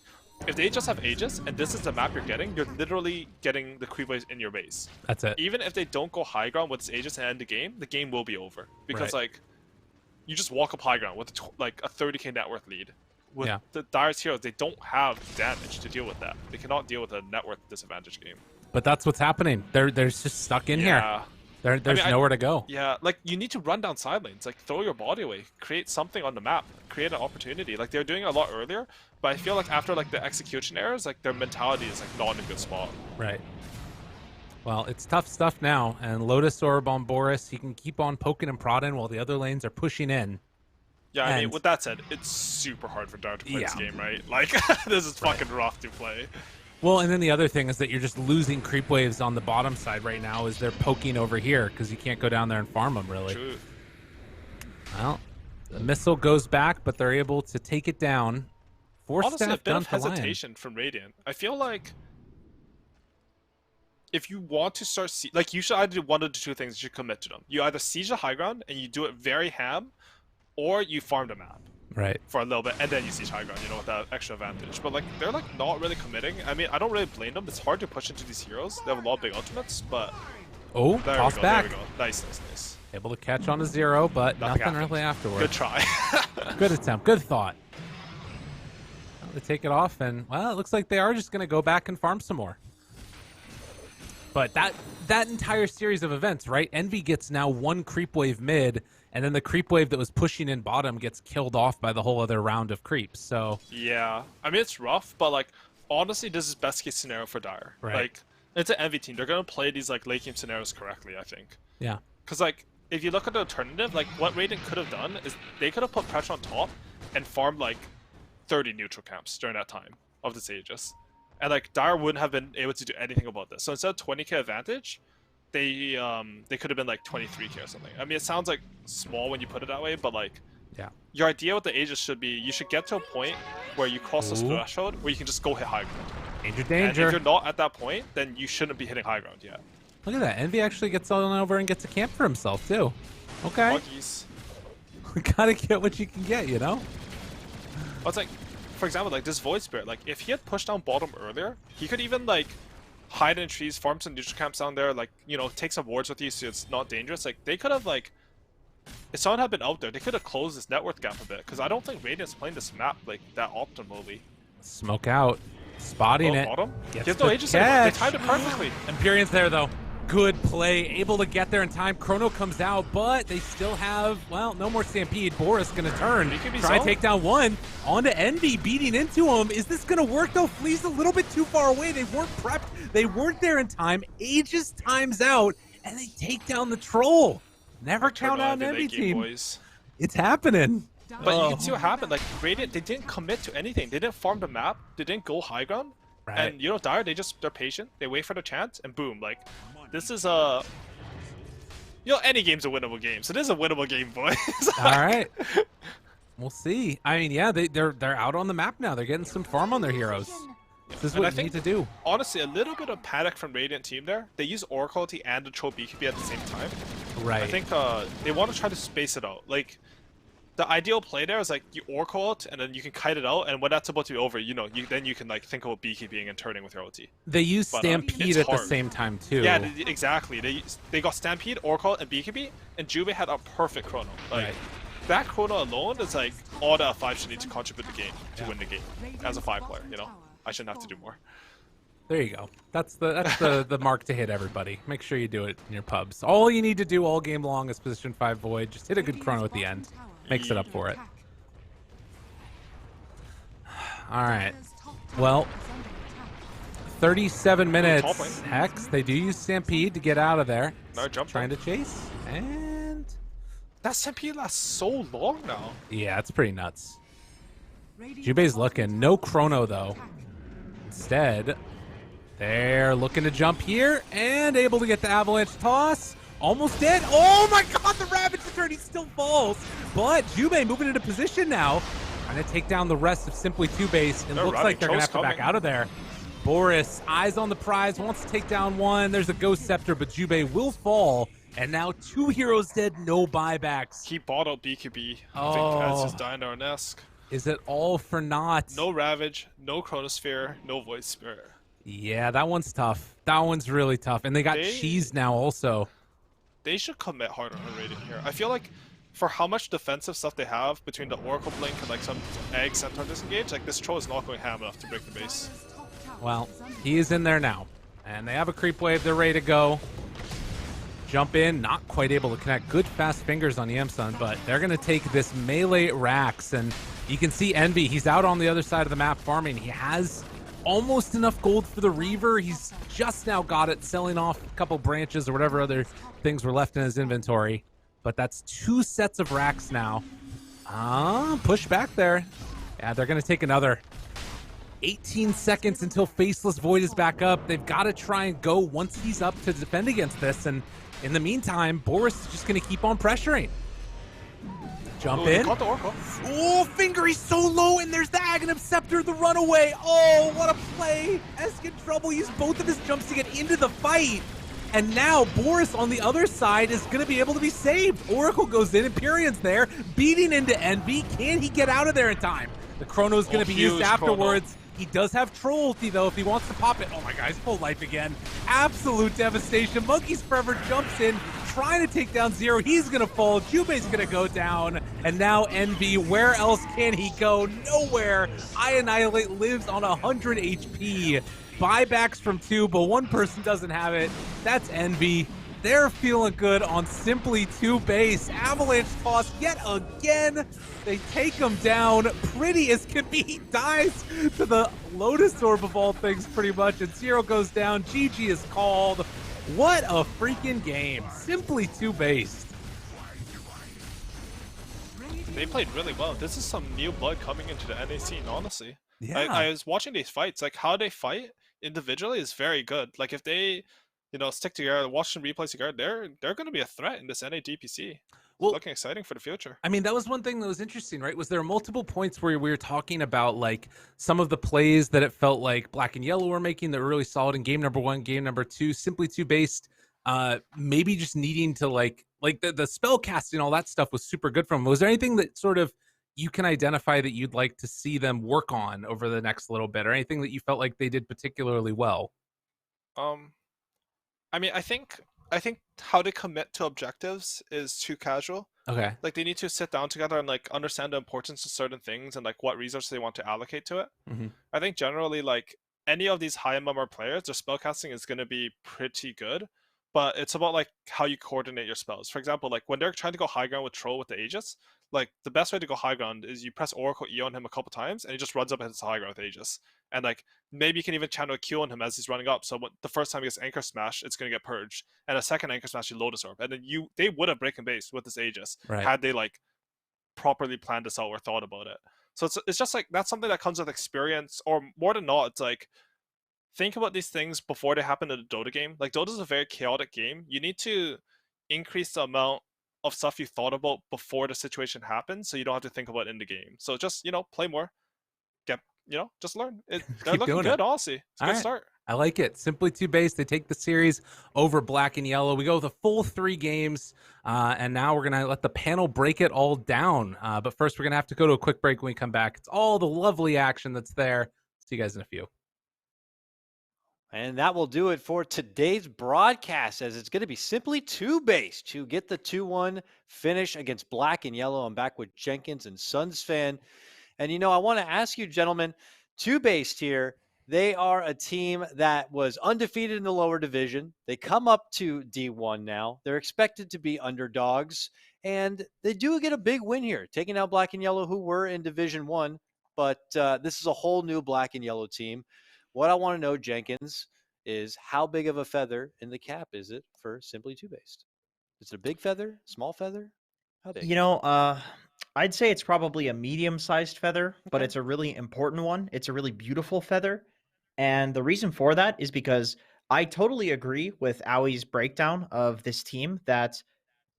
if they just have Aegis and this is the map you're getting, you're literally getting the creep waves in your base. That's it. Even if they don't go high ground with this Aegis and end the game will be over. Because Right. like, you just walk up high ground with like a 30k net worth lead. With Yeah. the Dire's heroes, they don't have damage to deal with that. They cannot deal with a net worth disadvantage game. But that's what's happening. They're just stuck in here. Yeah. There's nowhere to go. Yeah, like you need to run down side lanes, like throw your body away, create something on the map, create an opportunity. Like they were doing it a lot earlier, but I feel like after like the execution errors, like their mentality is like not in a good spot. Right. Well, it's tough stuff now, and Lotus Orb on Boris, he can keep on poking and prodding while the other lanes are pushing in. Yeah, I mean, And- with that said, it's super hard for Dart to play this Yeah. game, right? Like, this is fucking rough to play. Well, and then the other thing is that you're just losing creep waves on the bottom side right now as they're poking over here because you can't go down there and farm them, really. True. Well, the missile goes back, but they're able to take it down. Four Honestly, a staff bit down of for Lion. hesitation from Radiant. I feel like if you want to start, like, you should either do one of the two things. You should commit to them. You either siege the high ground and you do it very ham, or you farm the map Right. for a little bit and then you siege high ground, you know, with that extra advantage. But like, they're like not really committing. I mean, I don't really blame them. It's hard to push into these heroes. They have a lot of big ultimates, but Oh, there toss we go. back. There we go. Nice, nice, nice. Able to catch on a 0, but Nothing nothing happened. really afterwards. Good try. Good attempt. Good thought. Well, they take it off, and, well, it looks like they are just going to go back and farm some more. But that entire series of events, right? Envy gets now one creep wave mid, and then the creep wave that was pushing in bottom gets killed off by the whole other round of creeps. So, Yeah, I mean, it's rough, but like, honestly, this is best case scenario for Dire. Right. Like, it's an Envy team. They're gonna play these like late game scenarios correctly, I think. yeah. Because like, if you look at the alternative, like what Radiant could have done is they could have put pressure on top and farmed like 30 neutral camps during that time of the Aegis, and like Dire wouldn't have been able to do anything about this. So instead of 20k advantage, they could have been like 23k or something. I mean, it sounds like small when you put it that way, but like, Yeah. your idea with the Aegis should be you should get to a point where you cross this Ooh. threshold where you can just go hit high ground. Danger, And danger. if you're not at that point, then you shouldn't be hitting high ground yet. Look at that. Envy actually gets on over and gets a camp for himself, too. Okay. Buggies. Gotta get what you can get, you know? But it's like, for example, like this Void Spirit, like if he had pushed down bottom earlier, he could even like hide in trees, farm some neutral camps down there, like, you know, take some wards with you so it's not dangerous. Like they could have like, if someone had been out there, they could have closed this net worth gap a bit, because I don't think Radiant's playing this map like that optimally. Smoke out. Spotting it. Bottom? Gets He has no the Aegis anymore. They catch. timed it perfectly. Empyrean's there, though. Good play. Able to get there in time. Chrono comes out, but they still have, well, no more Stampede. Boris going to turn. He could be Try and zoned. take down one. On to Envy, beating into him. Is this going to work, though? Flea's a little bit too far away. They weren't prepped. They weren't there in time. Aegis times out, and they take down the troll. Never count out an Turn on Envy the late game, team. boys. It's happening. But you Oh. can see what happened. Like Radiant, they didn't commit to anything. They didn't farm the map. They didn't go high ground. Right. And you know, Dire, they're patient. They wait for the chance, and boom, like this is you know, any game's a winnable game. So this is a winnable game, boys. All right. We'll see. I mean, yeah, they're out on the map now. They're getting some farm on their heroes. This is And I what you need think- to do. Honestly, a little bit of panic from Radiant team there. They use Oracle and the Troll BKB at the same time. Right. I think they want to try to space it out. Like, the ideal play there is like you Oracle it and then you can kite it out, and when that's about to be over, you know, then you can like think about BKBing and turning with your ulti. They use But, Stampede it's at the hard. same time, too. Yeah, exactly. They got Stampede, Oracle, and BKB, and Jube had a perfect chrono. Like, Right. that chrono alone is like all that 5 should need to contribute the game to win the game as a 5 player. You know, I shouldn't have to do more. There you go. That's the mark to hit, everybody. Make sure you do it in your pubs. All you need to do all game long is position 5 Void. Just hit a good chrono at the end. Makes it up for it. All right. Well, 37 top minutes. lane. Hex, they do use Stampede to get out of there. No jump. Trying to chase. And That Stampede lasts so long now. yeah, it's pretty nuts. Jubei's looking. No chrono, though. Instead, they're looking to jump here and able to get the avalanche toss. Almost dead. Oh my god, the Ravage return. He still falls. But Jubei moving into position now. Trying to take down the rest of Simply 2Base. It looks like they're going to have to back out of there. Boris, eyes on the prize, wants to take down one. There's a Ghost Scepter, but Jubei will fall. And now 2 heroes dead, no buybacks. He bought out BKB. Oh. I think that's just Dino-esque. Is it all for naught? No Ravage, no Chronosphere, no Void Spirit. Yeah, that one's tough. That one's really tough. And they got Cheese now also. They should commit harder on raiding here. I feel like for how much defensive stuff they have between the Oracle Blink and like some Egg Centaur disengage, like this troll is not going ham enough to break the base. Well, he is in there now. And they have a creep wave. They're ready to go. Jump in. Not quite able to connect. Good fast fingers on Yamsun, but they're going to take this melee Rax. And you can see Envy. He's out on the other side of the map farming. He has almost enough gold for the Reaver. He's just now got it, selling off a couple branches or whatever other things were left in his inventory. But that's 2 sets of Rax now. Push back there. Yeah, they're going to take another. 18 seconds until Faceless Void is back up. They've got to try and go once he's up to defend against this. And in the meantime, Boris is just going to keep on pressuring. Jump in. Oh, Finger, he's so low, and there's the Aghanim Scepter, the runaway. Oh, what a play. Esk in trouble. Used both of his jumps to get into the fight. And now Boris on the other side is going to be able to be saved. Oracle goes in, Empyrean's there, beating into Envy. Can he get out of there in time? The Chrono's going to be used afterwards. Chrono. He does have Troll ulti, though, if he wants to pop it. Oh my god, he's full life again. Absolute devastation. Monkeys Forever jumps in, trying to take down Zero. He's going to fall. Jubei's going to go down. And now Envy, where else can he go? Nowhere. I Annihilate lives on 100 HP. Buybacks from 2, but one person doesn't have it. That's Envy. They're feeling good on Simply 2Base. Avalanche toss yet again. They take him down. Pretty as can be. He dies to the Lotus Orb of all things pretty much. And Zero goes down. GG is called. What a freaking game. Simply 2Base. They played really well. This is some new blood coming into the NA scene, honestly. Yeah. I was watching these fights. Like, how they fight individually is very good. Like, if they, stick together, watch some replays together, they're going to be a threat in this NA DPC. Well, looking exciting for the future. I mean, that was one thing that was interesting, right? Was there are multiple points where we were talking about like some of the plays that it felt like Black and Yellow were making that were really solid in game number 1, game number 2, Simply 2Based, maybe just needing to like the spell casting, all that stuff was super good from them. Was there anything that sort of you can identify that you'd like to see them work on over the next little bit, or anything that you felt like they did particularly well? I mean, I think how they commit to objectives is too casual. Okay. Like, they need to sit down together and like understand the importance of certain things and like what resources they want to allocate to it. Mm-hmm. I think generally like any of these high MMR players, their spellcasting is going to be pretty good, but it's about like how you coordinate your spells. For example, like when they're trying to go high ground with Troll with the Aegis, like the best way to go high ground is you press Oracle E on him a couple times and he just runs up and hits high ground with Aegis. And like maybe you can even channel a Q on him as he's running up. So the first time he gets Anchor Smash, it's going to get purged. And a second Anchor Smash, you Lotus Orb. And then they would have breaking base with this Aegis had they like properly planned this out or thought about it. So it's just like that's something that comes with experience, or more than not, it's like think about these things before they happen in a Dota game. Like Dota is a very chaotic game. You need to increase the amount of stuff you thought about before the situation happens, so you don't have to think about it in the game. So just play more, just learn. They're looking good, honestly. It's a good start. I like it. Simply 2Base. They take the series over Black and Yellow. We go with a full 3 games, and now we're gonna let the panel break it all down. But first, we're gonna have to go to a quick break. When we come back, it's all the lovely action that's there. See you guys in a few. And that will do it for today's broadcast, as it's going to be Simply 2Base to get the 2-1 finish against Black and Yellow. I'm back with Jenkins and Suns fan. And, I want to ask you, gentlemen, 2Base here, they are a team that was undefeated in the lower division. They come up to D1 now. They're expected to be underdogs. And they do get a big win here, taking out Black and Yellow, who were in Division 1. But this is a whole new Black and Yellow team. What I want to know, Jenkins, is how big of a feather in the cap is it for Simply 2Based? Is it a big feather, small feather? How big? I'd say it's probably a medium-sized feather, but Okay. it's a really important one. It's a really beautiful feather. And the reason for that is because I totally agree with Aui's breakdown of this team that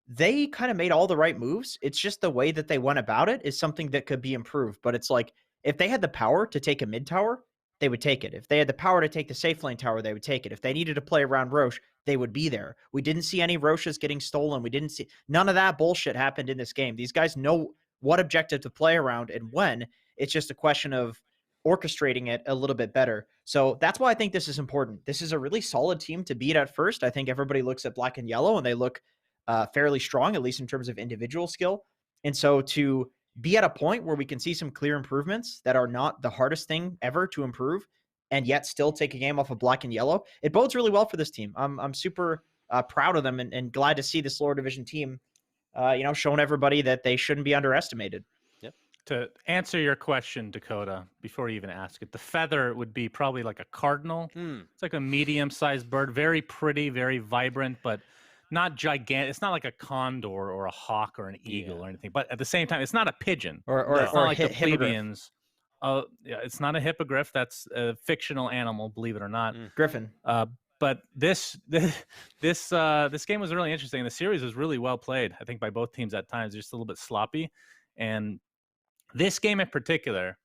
they kind of made all the right moves. It's just the way that they went about it is something that could be improved. But it's like if they had the power to take a mid tower, they would take it. If they had the power to take the safe lane tower, they would take it. If they needed to play around Roche, they would be there. We didn't see any Roches getting stolen. We didn't see none of that bullshit happened in this game. These guys know what objective to play around and when. It's just a question of orchestrating it a little bit better. So that's why I think this is important. This is a really solid team to beat at first. I think everybody looks at black and yellow and they look fairly strong, at least in terms of individual skill. And so to be at a point where we can see some clear improvements that are not the hardest thing ever to improve and yet still take a game off of black and yellow, it bodes really well for this team. I'm super proud of them and glad to see this lower division team, showing everybody that they shouldn't be underestimated. To answer your question, Dakota, before you even ask it, the feather would be probably like a cardinal. It's like a medium-sized bird, very pretty, very vibrant, but not gigantic. It's not like a condor or a hawk or an eagle or anything. But at the same time, it's not a pigeon. It's not like the plebeians. Yeah, it's not a hippogriff. That's a fictional animal, believe it or not. Griffin. But this game was really interesting. The series was really well played, I think, by both teams at times. Just a little bit sloppy, and this game in particular,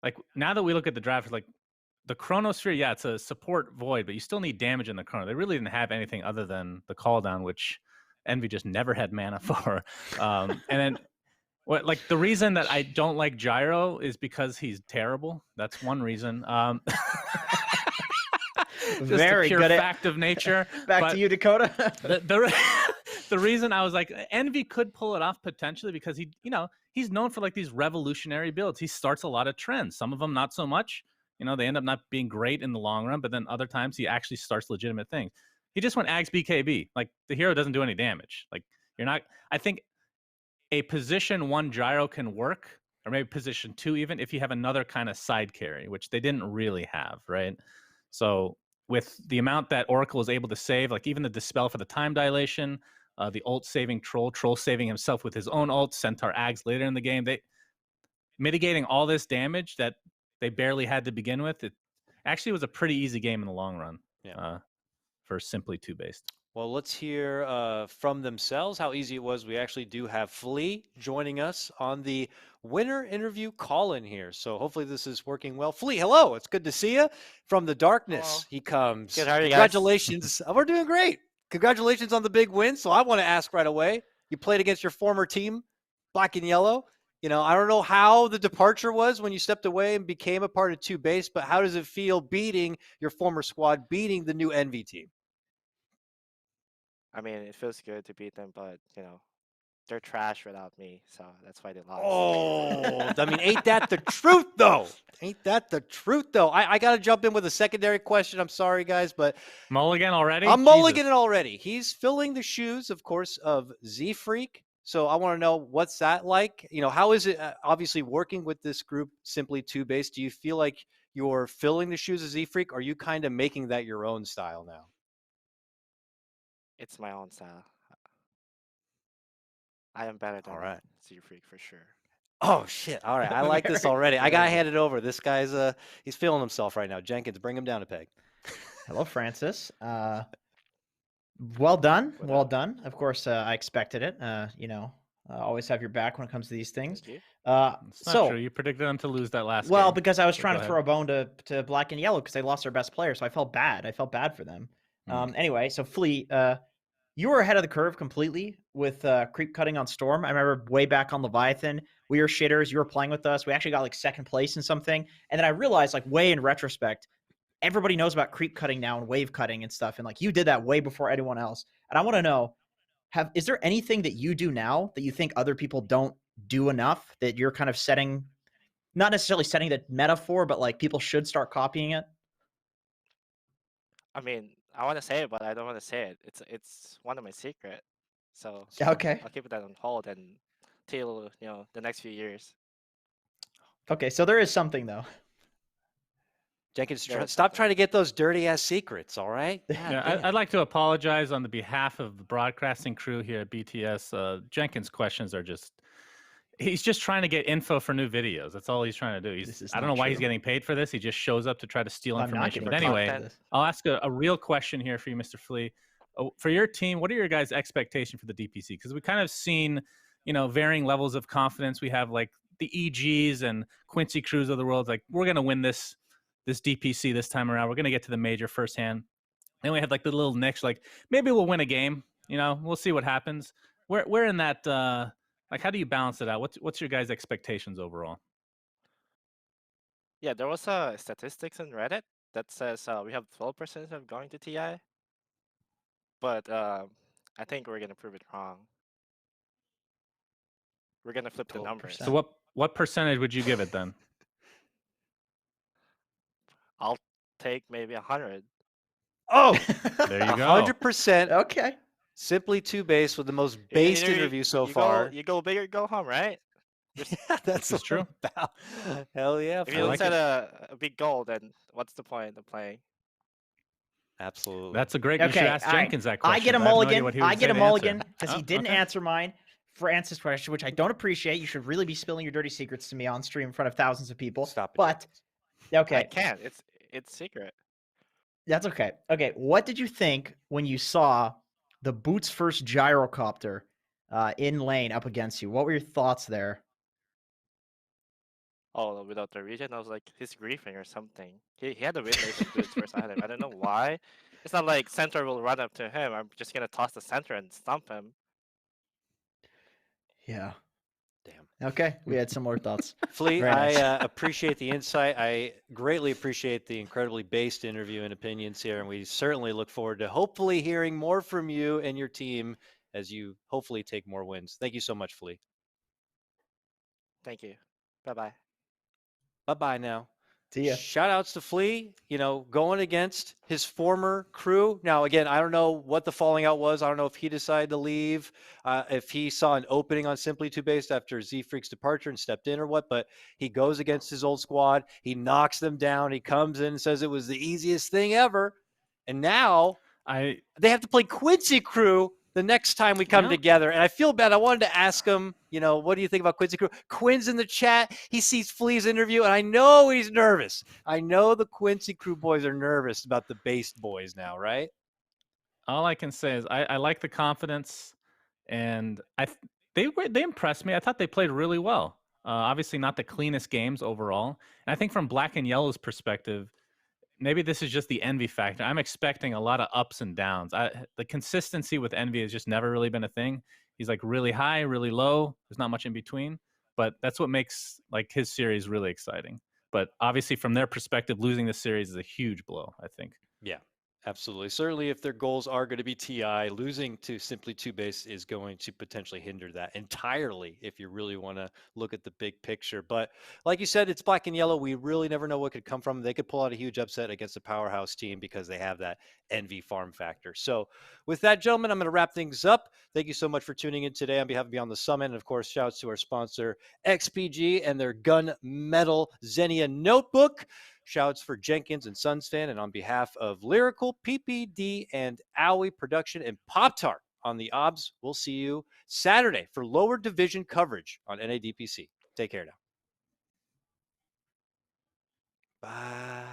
like now that we look at the draft, like the Chronosphere, yeah, it's a support void, but you still need damage in the Chrono. They really didn't have anything other than the call down, which Envy just never had mana for. And then the reason that I don't like Gyro is because he's terrible. That's one reason. Just Very a pure good fact of nature. Back to you, Dakota. The reason I was like, Envy could pull it off potentially because he's known for like these revolutionary builds. He starts a lot of trends. Some of them not so much. They end up not being great in the long run, but then other times he actually starts legitimate things. He just went Ags BKB. Like the hero doesn't do any damage. Like I think a position 1 Gyro can work, or maybe position 2 even, if you have another kind of side carry, which they didn't really have, right? So with the amount that Oracle is able to save, like even the Dispel for the time dilation, the ult saving Troll saving himself with his own ult, Centaur Ags later in the game, they mitigating all this damage that they barely had to begin with. It actually was a pretty easy game in the long run for simply TOOBASED. Well, let's hear from themselves how easy it was. We actually do have Flea joining us on the winner interview call-in here. So hopefully this is working well. Flea, hello. It's good to see you. From the darkness, Hello. he comes. Good, how are you guys? Congratulations. We're doing great. Congratulations on the big win. So I want to ask right away, you played against your former team, Black and Yellow. I don't know how the departure was when you stepped away and became a part of TOOBASED, but how does it feel beating your former squad, beating the new Envy team? I mean, it feels good to beat them, but they're trash without me, so that's why they lost. Oh, I mean, ain't that the truth, though? Ain't that the truth, though? I got to jump in with a secondary question. I'm sorry, guys, but Mulligan already? I'm mulliganing already. He's filling the shoes, of course, of Z-Freak. So I want to know, what's that like? How is it obviously working with this group, simply TOOBASED? Do you feel like you're filling the shoes of Z-Freak, or are you kind of making that your own style now? It's my own style. I am better than Z-Freak for sure. Oh, shit. All right. I like this already. I got to hand it over. This guy's, he's feeling himself right now. Jenkins, bring him down a peg. Hello, Francis. Well done. Well done. Of course, I expected it. Always have your back when it comes to these things. Thank you. It's not true. You predicted them to lose that last game. Well, because I was trying to throw a bone to Black and Yellow because they lost their best player, so I felt bad. I felt bad for them. Anyway, so Flea, you were ahead of the curve completely with creep cutting on Storm. I remember way back on Leviathan, we were shitters. You were playing with us. We actually got like second place in something. And then I realized, like, way in retrospect, everybody knows about creep cutting now and wave cutting and stuff. And like you did that way before anyone else. And I want to know, is there anything that you do now that you think other people don't do enough that you're kind of setting, not necessarily setting the metaphor, but like people should start copying it? I mean, I want to say it, but I don't want to say it. It's one of my secret. So Okay. I'll keep that on hold until the next few years. Okay, so there is something though. Jenkins, stop trying to get those dirty ass secrets, all right? Yeah, I'd like to apologize on the behalf of the broadcasting crew here at BTS. Jenkins' questions are just He's just trying to get info for new videos. That's all he's trying to do. This is I don't not know why he's true. getting paid for this. He just shows up to try to steal Well, I'm not information. getting But paid anyway, for content. this. I'll ask a real question here for you, Mr. Flea. For your team, what are your guys' expectation for the DPC? Because we kind of seen, varying levels of confidence. We have like the EGs and Quincy Cruz of the world. Like, we're gonna win this DPC this time around. We're gonna get to the major firsthand. Then we had like the little niche, like maybe we'll win a game. We'll see what happens. We're in that. Like, how do you balance it out? What's your guys' expectations overall? Yeah, there was statistics in Reddit that says we have 12% of going to TI, but I think we're gonna prove it wrong. We're gonna flip the numbers. 12%. So what percentage would you give it then? I'll take maybe 100. Oh, There you go. 100% Okay. simply two-base with the most Either based you- interview so you far. Go, you go big or go home, right? Yeah, that's This is true. about- Hell yeah. If I you Flea. don't like set a big goal, then what's the point of playing? Absolutely. That's a great. You should Okay, ask all right. Jenkins that question. I get a but have no idea mulligan. what he would I say get a to mulligan answer. because he Oh, didn't okay. answer mine for Ansys question, which I don't appreciate. You should really be spilling your dirty secrets to me on stream in front of thousands of people. Stop it, But I okay, can't. It's secret. that's okay. Okay, what did you think when you saw the Boots first gyrocopter in lane up against you? What were your thoughts there? Oh, without the region, I was like, he's griefing or something. He had the win rate with Boots first item. I don't know why. It's not like center will run up to him. I'm just gonna toss the center and stump him. Yeah. Damn. Okay, we had similar thoughts. Flea, Very nice. I appreciate the insight. I greatly appreciate the incredibly based interview and opinions here, and we certainly look forward to hopefully hearing more from you and your team as you hopefully take more wins. Thank you so much, Flea. Thank you. Bye bye. Bye-bye now. See ya. Shout outs to Flea, going against his former crew. Now, again, I don't know what the falling out was. I don't know if he decided to leave, if he saw an opening on Simply Two Based after Z Freak's departure and stepped in or what, but he goes against his old squad. He knocks them down. He comes in and says it was the easiest thing ever. And now they have to play Quincy Crew the next time we come together. And I feel bad. I wanted to ask him, what do you think about Quincy Crew? Quinn's in the chat. He sees Flea's interview, and I know he's nervous. I know the Quincy Crew boys are nervous about the based boys now, right? All I can say is I like the confidence, and they impressed me. I thought they played really well. Obviously, not the cleanest games overall. And I think from Black and Yellow's perspective, maybe this is just the Envy factor. I'm expecting a lot of ups and downs. The consistency with Envy has just never really been a thing. He's like really high, really low. There's not much in between. But that's what makes like his series really exciting. But obviously, from their perspective, losing this series is a huge blow, I think. Yeah, absolutely. Certainly, if their goals are going to be TI, losing to Simply Two Base is going to potentially hinder that entirely if you really want to look at the big picture. But like you said, it's Black and Yellow. We really never know what could come from. They could pull out a huge upset against a powerhouse team because they have that Envy farm factor. So with that, gentlemen, I'm going to wrap things up. Thank you so much for tuning in today on behalf of Beyond the Summit. And of course, shouts to our sponsor, XPG, and their Gun Metal Xenia Notebook. Shouts for Jenkins and Sunsfan, and on behalf of Lyrical, PPD, and Aui Production and Pop-Tart on the OBS, we'll see you Saturday for lower division coverage on NADPC. Take care now. Bye.